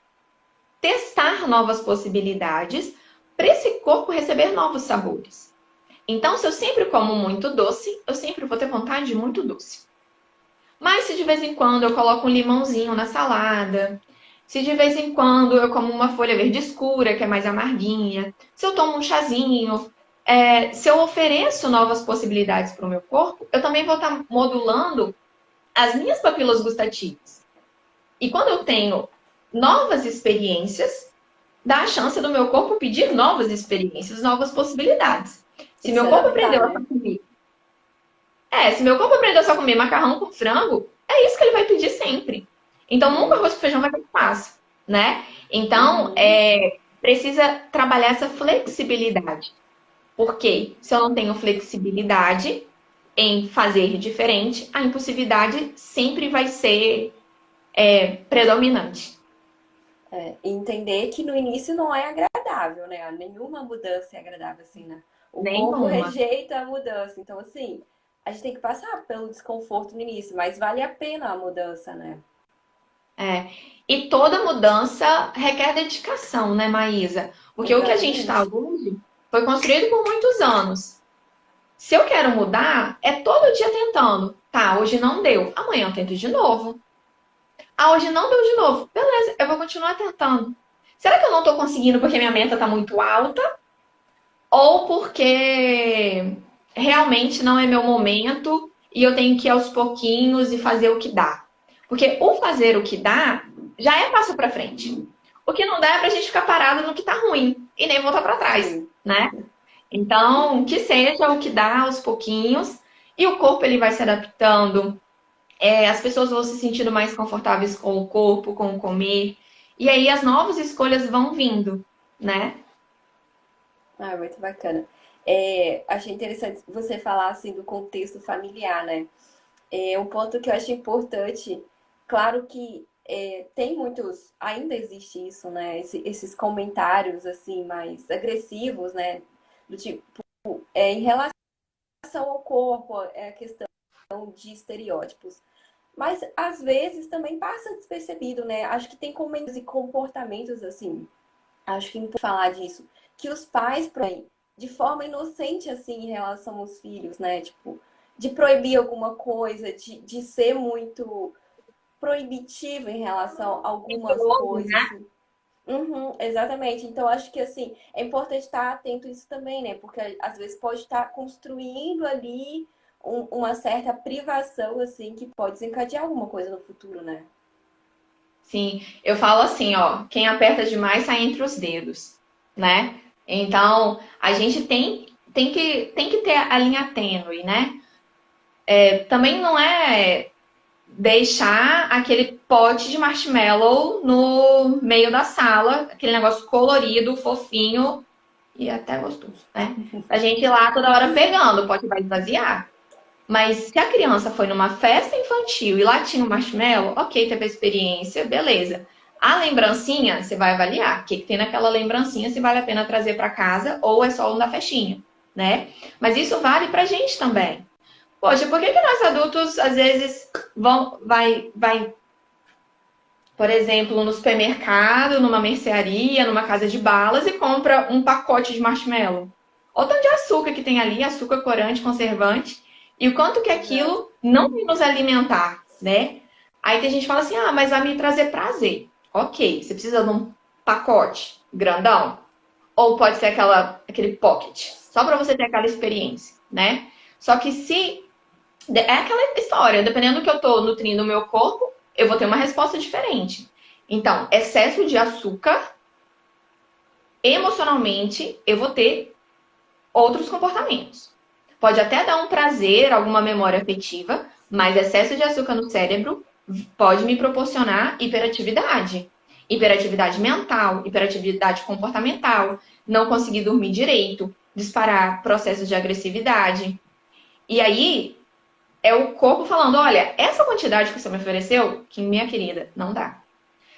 testar novas possibilidades para esse corpo receber novos sabores. Então, se eu sempre como muito doce, eu sempre vou ter vontade de muito doce. Mas se de vez em quando eu coloco um limãozinho na salada, se de vez em quando eu como uma folha verde escura, que é mais amarguinha, se eu tomo um chazinho, se eu ofereço novas possibilidades para o meu corpo, eu também vou estar modulando as minhas papilas gustativas. E quando eu tenho novas experiências, dá a chance do meu corpo pedir novas experiências, novas possibilidades. Se E se meu corpo adaptar, aprendeu a né? comer se meu corpo aprendeu só a comer macarrão com frango, é isso que ele vai pedir sempre. Então, nunca É. arroz com feijão vai ser fácil, né? Então, Uhum. precisa trabalhar essa flexibilidade. Porque se eu não tenho flexibilidade em fazer diferente, a impulsividade sempre vai ser predominante. E entender que no início não é agradável, né? Nenhuma mudança é agradável, assim, né? O corpo Nenhuma. rejeita a mudança. Então, assim, a gente tem que passar pelo desconforto no início, mas vale a pena a mudança, né? É. E toda mudança requer dedicação, né, Maísa? Porque o que a gente está Exatamente. hoje foi construído por muitos anos. Se eu quero mudar, é todo dia tentando. Tá, hoje não deu. Amanhã eu tento de novo. Ah, hoje não deu de novo. Beleza, eu vou continuar tentando. Será que eu não tô conseguindo porque minha meta tá muito alta? Ou porque realmente não é meu momento e eu tenho que ir aos pouquinhos e fazer o que dá? Porque o fazer o que dá já é passo pra frente. O que não dá é pra gente ficar parado no que tá ruim e nem voltar pra trás, Sim. né? Então, que seja o que dá aos pouquinhos e o corpo ele vai se adaptando. As pessoas vão se sentindo mais confortáveis com o corpo, com o comer. E aí as novas escolhas vão vindo, né? Ah, muito bacana. Achei interessante você falar, assim, do contexto familiar, né? Um ponto que eu acho importante claro que tem muitos, ainda existe isso, né? Esses comentários assim mais agressivos, né? Do tipo, em relação ao corpo, é a questão de estereótipos. Mas às vezes também passa despercebido, né? Acho que tem comentários e comportamentos assim. Acho que é importante falar disso, que os pais proíbem de forma inocente assim em relação aos filhos, né? Tipo, de proibir alguma coisa, de ser muito proibitivo em relação a algumas coisas, assim. Uhum, exatamente. Então, acho que assim, é importante estar atento a isso também, né? Porque às vezes pode estar construindo ali uma certa privação, assim, que pode desencadear alguma coisa no futuro, né? Sim, eu falo assim, ó, quem aperta demais sai entre os dedos, né? Então, a gente tem que ter a linha tênue, né? Também não é deixar aquele pote de marshmallow no meio da sala, aquele negócio colorido, fofinho e até gostoso, né? A gente ir lá toda hora pegando, o pote vai esvaziar. Mas se a criança foi numa festa infantil e lá tinha um marshmallow, ok, teve a experiência, beleza. A lembrancinha, você vai avaliar o que tem naquela lembrancinha, se vale a pena trazer para casa ou é só um da festinha, né? Mas isso vale pra gente também. Poxa, por que nós adultos, às vezes, vai, por exemplo, no supermercado, numa mercearia, numa casa de balas e compra um pacote de marshmallow? Olha o tanto de açúcar que tem ali, açúcar, corante, conservante, e o quanto que Exato. aquilo não vai nos alimentar, né? Aí tem gente que fala assim, ah, mas vai me trazer prazer. Ok, você precisa de um pacote grandão? Ou pode ser aquele pocket, só para você ter aquela experiência, né? Só que se é aquela história, dependendo do que eu estou nutrindo o meu corpo, eu vou ter uma resposta diferente. Então, excesso de açúcar, emocionalmente, eu vou ter outros comportamentos. Pode até dar um prazer, alguma memória afetiva, mas excesso de açúcar no cérebro pode me proporcionar hiperatividade. Hiperatividade mental, hiperatividade comportamental, não conseguir dormir direito, disparar processos de agressividade. E aí, é o corpo falando, olha, essa quantidade que você me ofereceu, que minha querida, não dá.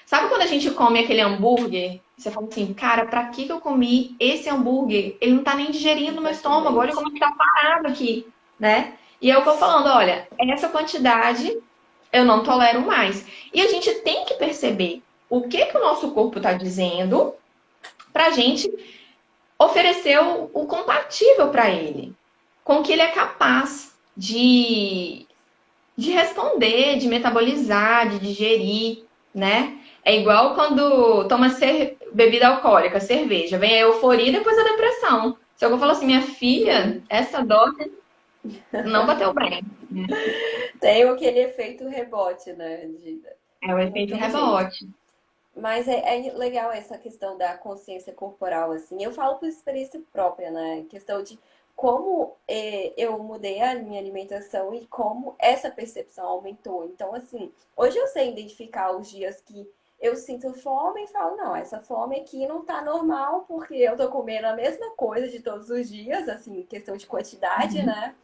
Sabe quando a gente come aquele hambúrguer? Você fala assim, cara, pra que eu comi esse hambúrguer? Ele não tá nem digerindo no meu estômago, olha Exatamente. como que tá parado aqui, né? E eu tô falando, olha, essa quantidade eu não tolero mais. E a gente tem que perceber o que que o nosso corpo tá dizendo pra gente oferecer o compatível para ele, com o que ele é capaz de responder, de metabolizar, de digerir, né? É igual quando toma bebida alcoólica, cerveja. Vem a euforia e depois a depressão. Se eu falo assim, minha filha, Sim. essa dose não bateu bem. Tem aquele efeito rebote, né? É o Não efeito tem jeito. rebote. Mas é legal essa questão da consciência corporal, assim. Eu falo por experiência própria, né? Questão de como eu mudei a minha alimentação e como essa percepção aumentou. Então, assim, hoje eu sei identificar os dias que eu sinto fome e falo, não, essa fome aqui não tá normal, porque eu tô comendo a mesma coisa de todos os dias, assim, questão de quantidade, né?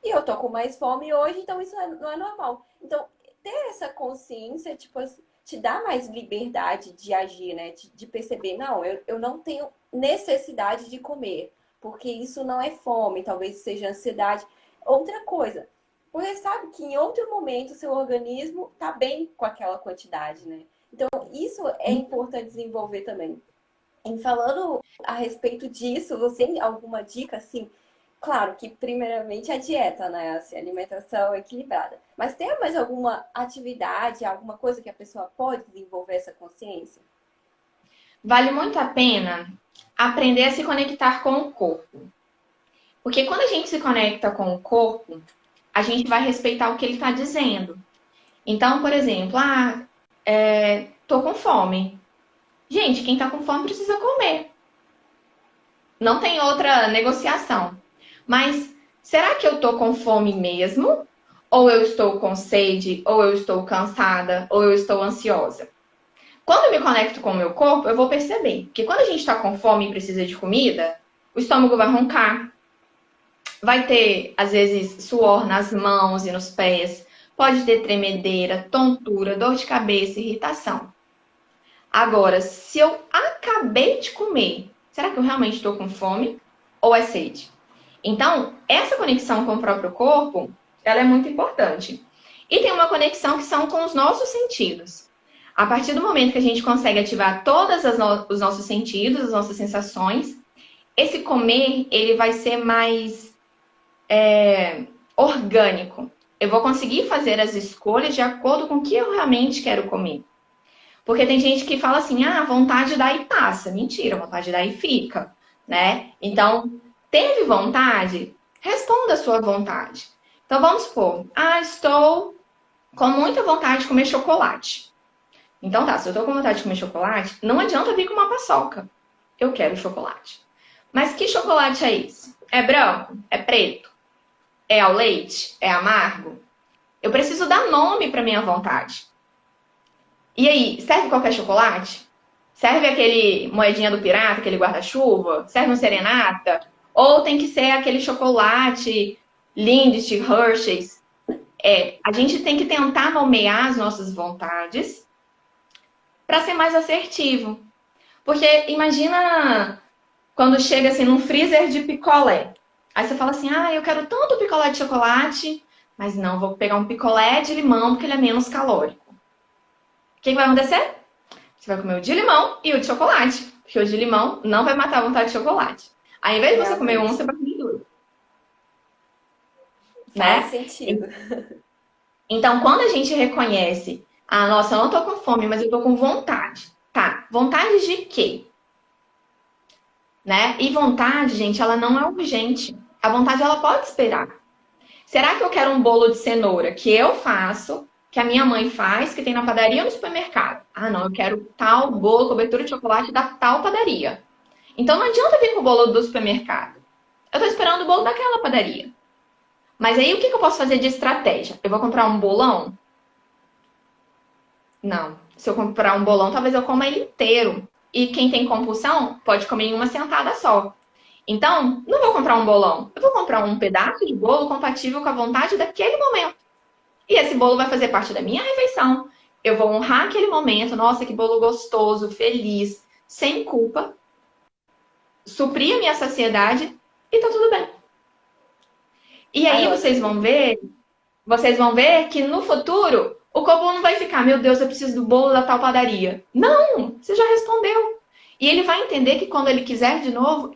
E eu tô com mais fome hoje, então isso não é normal. Então, ter essa consciência, tipo, te dá mais liberdade de agir, né? De perceber, não, eu não tenho necessidade de comer, porque isso não é fome, talvez seja ansiedade. Outra coisa, você sabe que em outro momento o seu organismo tá bem com aquela quantidade, né? Então, isso é importante desenvolver também. Em falando a respeito disso, você tem alguma dica, assim, claro que primeiramente a dieta, né? Assim, a alimentação equilibrada. Mas tem mais alguma atividade, alguma coisa que a pessoa pode desenvolver essa consciência? Vale muito a pena aprender a se conectar com o corpo. Porque quando a gente se conecta com o corpo, a gente vai respeitar o que ele está dizendo. Então, por exemplo, tô com fome. Gente, quem tá com fome precisa comer. Não tem outra negociação. Mas será que eu tô com fome mesmo? Ou eu estou com sede? Ou eu estou cansada? Ou eu estou ansiosa? Quando eu me conecto com o meu corpo, eu vou perceber que quando a gente está com fome e precisa de comida, o estômago vai roncar, vai ter, às vezes, suor nas mãos e nos pés, Pode ter tremedeira, tontura, dor de cabeça, irritação. Agora, se eu acabei de comer, será que eu realmente estou com fome ou é sede? Então, essa conexão com o próprio corpo, ela é muito importante. E tem uma conexão que são com os nossos sentidos. A partir do momento que a gente consegue ativar todos os nossos sentidos, as nossas sensações, esse comer, ele vai ser mais orgânico. Eu vou conseguir fazer as escolhas de acordo com o que eu realmente quero comer. Porque tem gente que fala assim, vontade dá e passa. Mentira, vontade dá e fica, né? Então, teve vontade? Responda a sua vontade. Então, vamos supor, estou com muita vontade de comer chocolate. Então tá, se eu estou com vontade de comer chocolate, não adianta vir com uma paçoca. Eu quero chocolate. Mas que chocolate é esse? É branco? É preto? É ao leite? É amargo? Eu preciso dar nome para minha vontade. E aí, serve qualquer chocolate? Serve aquele moedinha do pirata, aquele guarda-chuva? Serve um serenata? Ou tem que ser aquele chocolate Lindt, Hershey's? A gente tem que tentar nomear as nossas vontades para ser mais assertivo. Porque imagina quando chega assim num freezer de picolé. Aí você fala assim, eu quero tanto picolé de chocolate, mas não, vou pegar um picolé de limão porque ele é menos calórico. O que vai acontecer? Você vai comer o de limão e o de chocolate. Porque o de limão não vai matar a vontade de chocolate. Aí, ao invés de você comer um, você vai comer dois. Faz sentido. Então, quando a gente reconhece, nossa, eu não tô com fome, mas eu tô com vontade. Tá, vontade de quê? Né? E vontade, gente, ela não é urgente. A vontade, ela pode esperar. Será que eu quero um bolo de cenoura que eu faço, que a minha mãe faz, que tem na padaria ou no supermercado? Não, eu quero tal bolo, cobertura de chocolate da tal padaria. Então não adianta vir com o bolo do supermercado. Eu tô esperando o bolo daquela padaria. Mas aí o que eu posso fazer de estratégia? Eu vou comprar um bolão? Não. Se eu comprar um bolão, talvez eu coma ele inteiro. E quem tem compulsão pode comer em uma sentada só. Então, não vou comprar um bolão. Eu vou comprar um pedaço de bolo compatível com a vontade daquele momento. E esse bolo vai fazer parte da minha refeição. Eu vou honrar aquele momento. Nossa, que bolo gostoso, feliz, sem culpa. Suprir a minha saciedade e tá tudo bem. E aí vocês vão ver que no futuro o corpo não vai ficar, meu Deus, eu preciso do bolo da tal padaria. Não, você já respondeu. E ele vai entender que quando ele quiser de novo,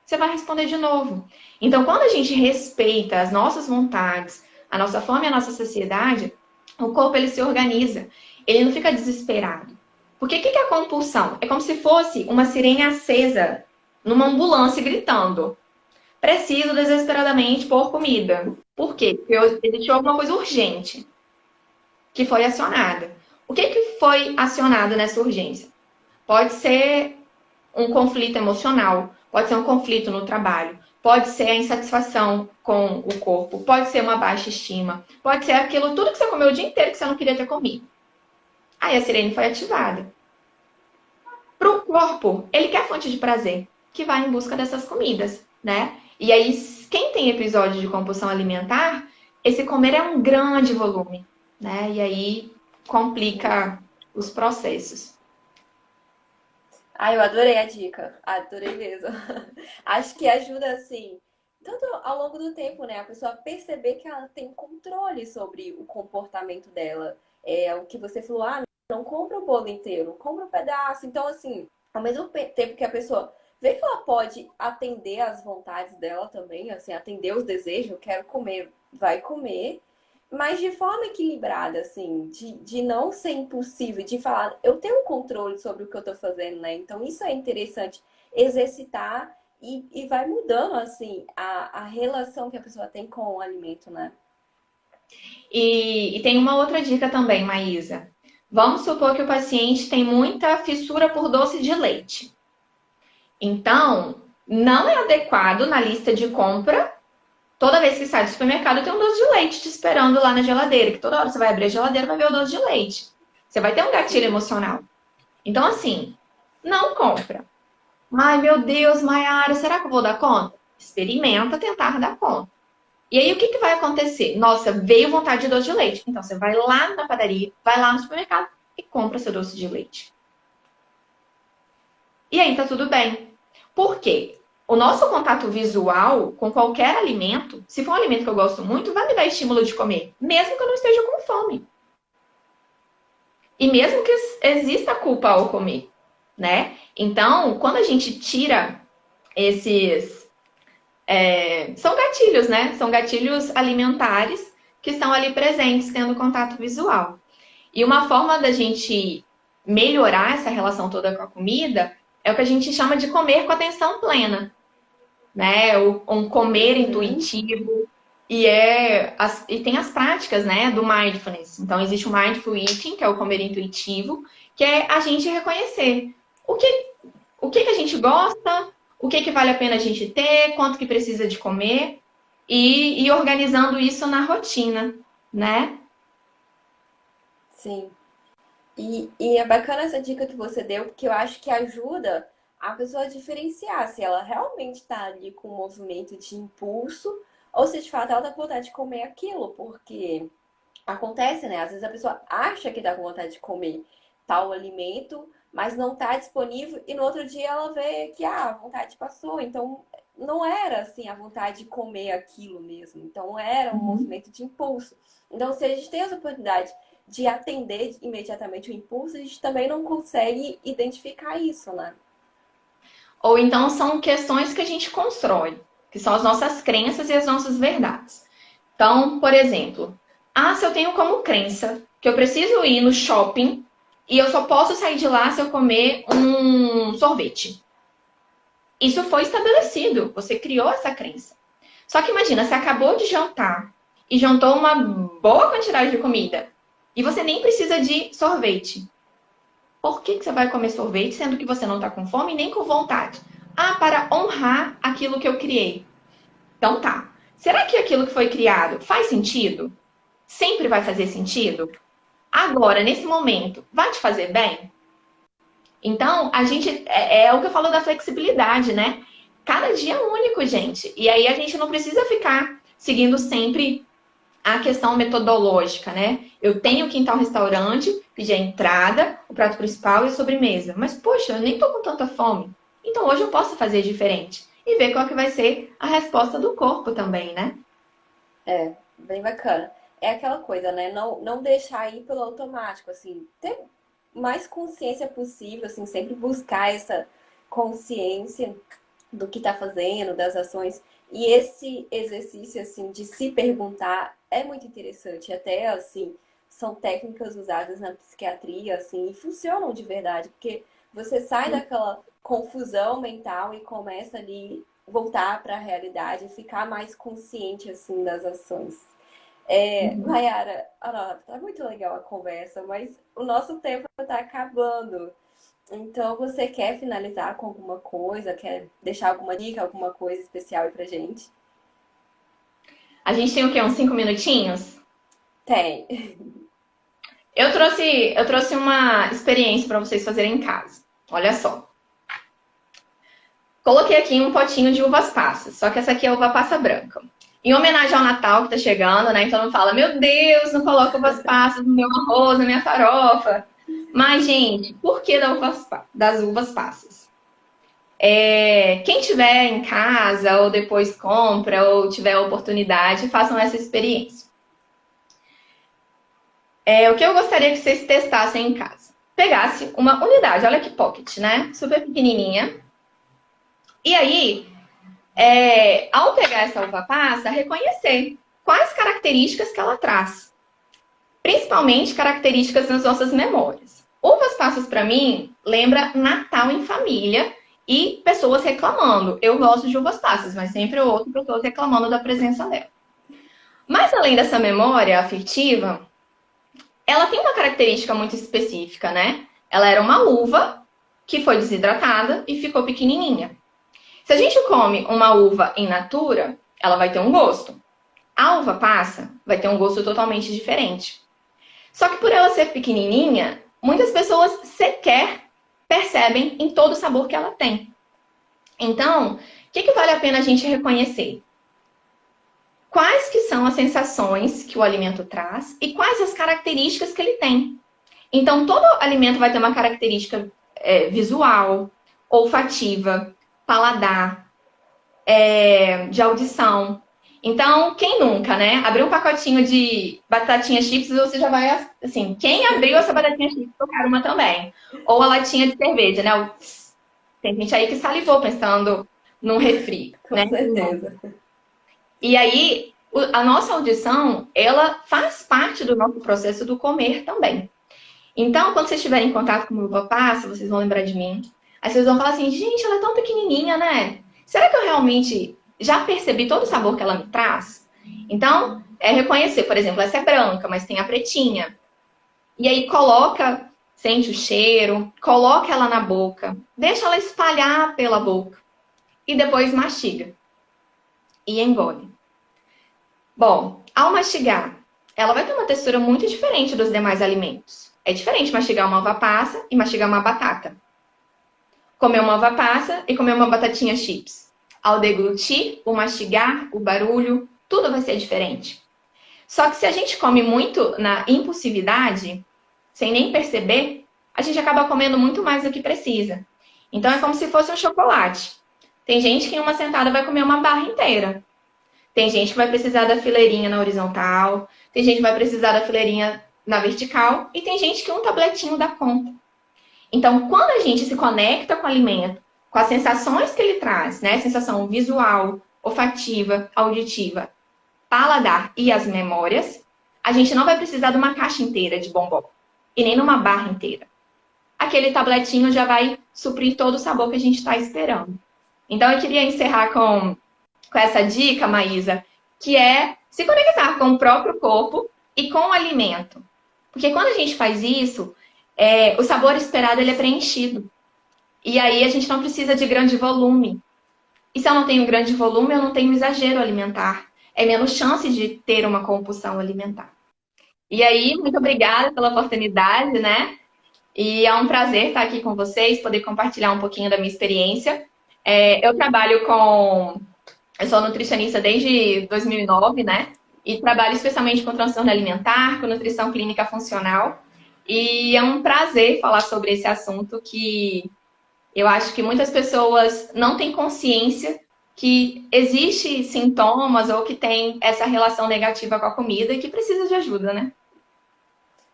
você vai responder de novo. Então, quando a gente respeita as nossas vontades, a nossa fome e a nossa saciedade, o corpo ele se organiza. Ele não fica desesperado. Porque o que é a compulsão? É como se fosse uma sirene acesa numa ambulância gritando. Preciso desesperadamente por comida. Por quê? Porque existiu alguma coisa urgente que foi acionada. O que foi acionado nessa urgência? Pode ser um conflito emocional, pode ser um conflito no trabalho, pode ser a insatisfação com o corpo, pode ser uma baixa estima, pode ser aquilo tudo que você comeu o dia inteiro que você não queria ter comido. Aí a sirene foi ativada. Para o corpo, ele quer fonte de prazer, que vai em busca dessas comidas, né? E aí, quem tem episódio de compulsão alimentar, esse comer é um grande volume, né? E aí complica os processos. Eu adorei a dica. Adorei mesmo. Acho que ajuda, assim, tanto ao longo do tempo, né? A pessoa perceber que ela tem controle sobre o comportamento dela. O que você falou, não compra o bolo inteiro, compra um pedaço. Então, assim, ao mesmo tempo que a pessoa vê que ela pode atender às vontades dela também, assim, atender os desejos, eu quero comer, vai comer. Mas de forma equilibrada, assim, de não ser impulsivo, de falar, eu tenho um controle sobre o que eu tô fazendo, né? Então isso é interessante exercitar e vai mudando, assim, a relação que a pessoa tem com o alimento, né? E tem uma outra dica também, Maísa. Vamos supor que o paciente tem muita fissura por doce de leite. Então, não é adequado na lista de compra. Toda vez que sai do supermercado, tem um doce de leite te esperando lá na geladeira. Que toda hora você vai abrir a geladeira, vai ver o doce de leite. Você vai ter um gatilho emocional. Então, assim, não compra. Ai, meu Deus, Mayara, será que eu vou dar conta? Experimenta tentar dar conta. E aí, o que vai acontecer? Nossa, veio vontade de doce de leite. Então, você vai lá na padaria, vai lá no supermercado e compra seu doce de leite. E aí, tá tudo bem. Por quê? O nosso contato visual com qualquer alimento, se for um alimento que eu gosto muito, vai me dar estímulo de comer, mesmo que eu não esteja com fome. E mesmo que exista culpa ao comer, né? Então, quando a gente tira esses... são gatilhos, né? São gatilhos alimentares que estão ali presentes, tendo contato visual. E uma forma da gente melhorar essa relação toda com a comida é o que a gente chama de comer com atenção plena, né? Um comer intuitivo. E tem as práticas, né, do mindfulness. Então, existe o mindful eating, que é o comer intuitivo, que é a gente reconhecer o que a gente gosta, o que vale a pena a gente ter, quanto que precisa de comer, e organizando isso na rotina, né? Sim. E é bacana essa dica que você deu, porque eu acho que ajuda a pessoa a diferenciar se ela realmente está ali com um movimento de impulso ou se de fato ela está com vontade de comer aquilo, porque acontece, né? Às vezes a pessoa acha que está com vontade de comer tal alimento, mas não está disponível e no outro dia ela vê que a vontade passou. Então não era assim a vontade de comer aquilo mesmo. Então era um movimento de impulso. Então se a gente tem essa oportunidade de atender imediatamente o impulso, a gente também não consegue identificar isso, né? Ou então são questões que a gente constrói, que são as nossas crenças e as nossas verdades. Então, por exemplo, se eu tenho como crença que eu preciso ir no shopping e eu só posso sair de lá se eu comer um sorvete. Isso foi estabelecido, você criou essa crença. Só que imagina, você acabou de jantar e jantou uma boa quantidade de comida e você nem precisa de sorvete. Por que você vai comer sorvete sendo que você não está com fome nem com vontade? Para honrar aquilo que eu criei. Então tá. Será que aquilo que foi criado faz sentido? Sempre vai fazer sentido? Agora, nesse momento, vai te fazer bem? Então, a gente... É o que eu falo da flexibilidade, né? Cada dia é único, gente. E aí a gente não precisa ficar seguindo sempre a questão metodológica, né? Eu tenho que ir em tal restaurante, pedir a entrada, o prato principal e a sobremesa. Mas, poxa, eu nem tô com tanta fome. Então, hoje eu posso fazer diferente. E ver qual que vai ser a resposta do corpo também, né? Bem bacana. É aquela coisa, né? Não deixar ir pelo automático, assim, ter mais consciência possível, assim, sempre buscar essa consciência do que está fazendo, das ações. E esse exercício, assim, de se perguntar é muito interessante. Até, assim, são técnicas usadas na psiquiatria, assim, e funcionam de verdade, porque você sai daquela confusão mental e começa ali voltar para a realidade, ficar mais consciente, assim, das ações. Mayara, tá muito legal a conversa, mas o nosso tempo está acabando. Então, você quer finalizar com alguma coisa? Quer deixar alguma dica, alguma coisa especial aí pra gente? A gente tem o quê? Uns 5 minutinhos? Tem. Eu trouxe uma experiência para vocês fazerem em casa. Olha só. Coloquei aqui um potinho de uvas passas, só que essa aqui é uva passa branca. Em homenagem ao Natal que tá chegando, né? Então não fala, meu Deus, não coloca uvas passas no meu arroz, na minha farofa. Mas, gente, por que das uvas passas? Quem tiver em casa, ou depois compra, ou tiver a oportunidade, façam essa experiência. O que eu gostaria que vocês testassem em casa? Pegasse uma unidade, olha que pocket, né? Super pequenininha. E aí, ao pegar essa uva passa, reconhecer quais características que ela traz. Principalmente características das nossas memórias. Uvas passas, para mim, lembra Natal em família e pessoas reclamando. Eu gosto de uvas passas, mas sempre eu ouço pessoas reclamando da presença dela. Mas além dessa memória afetiva, ela tem uma característica muito específica, né? Ela era uma uva que foi desidratada e ficou pequenininha. Se a gente come uma uva in natura, ela vai ter um gosto. A uva passa vai ter um gosto totalmente diferente. Só que por ela ser pequenininha, muitas pessoas sequer percebem em todo o sabor que ela tem. Então, o que vale a pena a gente reconhecer? quais que são as sensações que o alimento traz e quais as características que ele tem. Então, todo alimento vai ter uma característica visual, olfativa, paladar, de audição. Então, quem nunca, né? Abriu um pacotinho de batatinha chips e você já vai, assim, quem abriu essa batatinha chips, eu quero uma também. Ou a latinha de cerveja, né? Tem gente aí que salivou pensando num refri, Com né? certeza. E aí, a nossa audição, ela faz parte do nosso processo do comer também. Então, quando vocês estiverem em contato com uma uva passa, vocês vão lembrar de mim. Aí vocês vão falar assim, gente, ela é tão pequenininha, né? Será que eu realmente já percebi todo o sabor que ela me traz? Então, é reconhecer, por exemplo, essa é branca, mas tem a pretinha. E aí coloca, sente o cheiro, coloca ela na boca, deixa ela espalhar pela boca e depois mastiga e engole. Bom, ao mastigar, ela vai ter uma textura muito diferente dos demais alimentos. É diferente mastigar uma uva passa e mastigar uma batata. Comer uma uva passa e comer uma batatinha chips. Ao deglutir, o mastigar, o barulho, tudo vai ser diferente. Só que se a gente come muito na impulsividade, sem nem perceber, a gente acaba comendo muito mais do que precisa. Então é como se fosse um chocolate. Tem gente que em uma sentada vai comer uma barra inteira. Tem gente que vai precisar da fileirinha na horizontal, tem gente que vai precisar da fileirinha na vertical e tem gente que um tabletinho dá conta. Então, quando a gente se conecta com o alimento, com as sensações que ele traz, né? Sensação visual, olfativa, auditiva, paladar e as memórias, a gente não vai precisar de uma caixa inteira de bombom e nem numa barra inteira. Aquele tabletinho já vai suprir todo o sabor que a gente está esperando. Então, eu queria encerrar com essa dica, Maísa, que é se conectar com o próprio corpo e com o alimento. Porque quando a gente faz isso, o sabor esperado ele é preenchido. E aí a gente não precisa de grande volume. E se eu não tenho grande volume, eu não tenho exagero alimentar. É menos chance de ter uma compulsão alimentar. E aí, muito obrigada pela oportunidade, né? E é um prazer estar aqui com vocês, poder compartilhar um pouquinho da minha experiência. Eu trabalho com... Eu sou nutricionista desde 2009, né? E trabalho especialmente com transtorno alimentar, com nutrição clínica funcional. E é um prazer falar sobre esse assunto que eu acho que muitas pessoas não têm consciência que existe sintomas ou que tem essa relação negativa com a comida e que precisa de ajuda, né?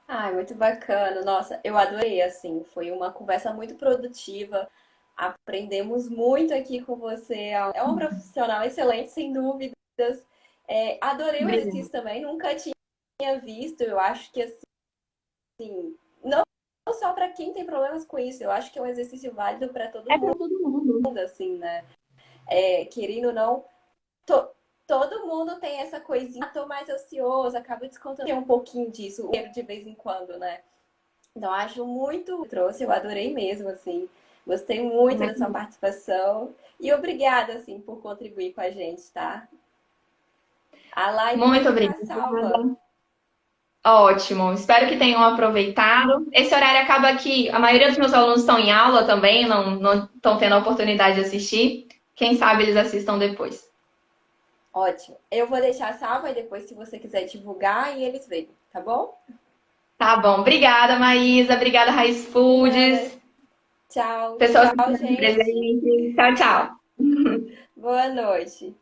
Ai, muito bacana. Nossa, eu adorei, assim. Foi uma conversa muito produtiva. Aprendemos muito aqui com você. É uma profissional excelente, sem dúvidas. Adorei o Obrigada. exercício também. Nunca tinha visto. Eu acho que, assim, não só para quem tem problemas com isso. Eu acho que é um exercício válido para todo É para mundo, todo mundo. assim, né? Querendo ou não, todo mundo tem essa coisinha. Tô mais ansioso, acaba descontando um pouquinho disso de vez em quando, né? Então, acho muito trouxe, eu adorei mesmo, assim. Gostei muito da sua participação. E obrigada, assim, por contribuir com a gente, tá? A live vai Muito ficar obrigada. salva. Ótimo. Espero que tenham aproveitado. Esse horário acaba aqui. A maioria dos meus alunos estão em aula também, não estão tendo a oportunidade de assistir. Quem sabe eles assistam depois. Ótimo. Eu vou deixar salva e depois, se você quiser divulgar, e eles veem, tá bom? Tá bom. Obrigada, Maísa. Obrigada, Raiz Nada. Foods. Tchau. Pessoas que Tchau, estão gente. presentes. Tchau, tchau. Boa noite.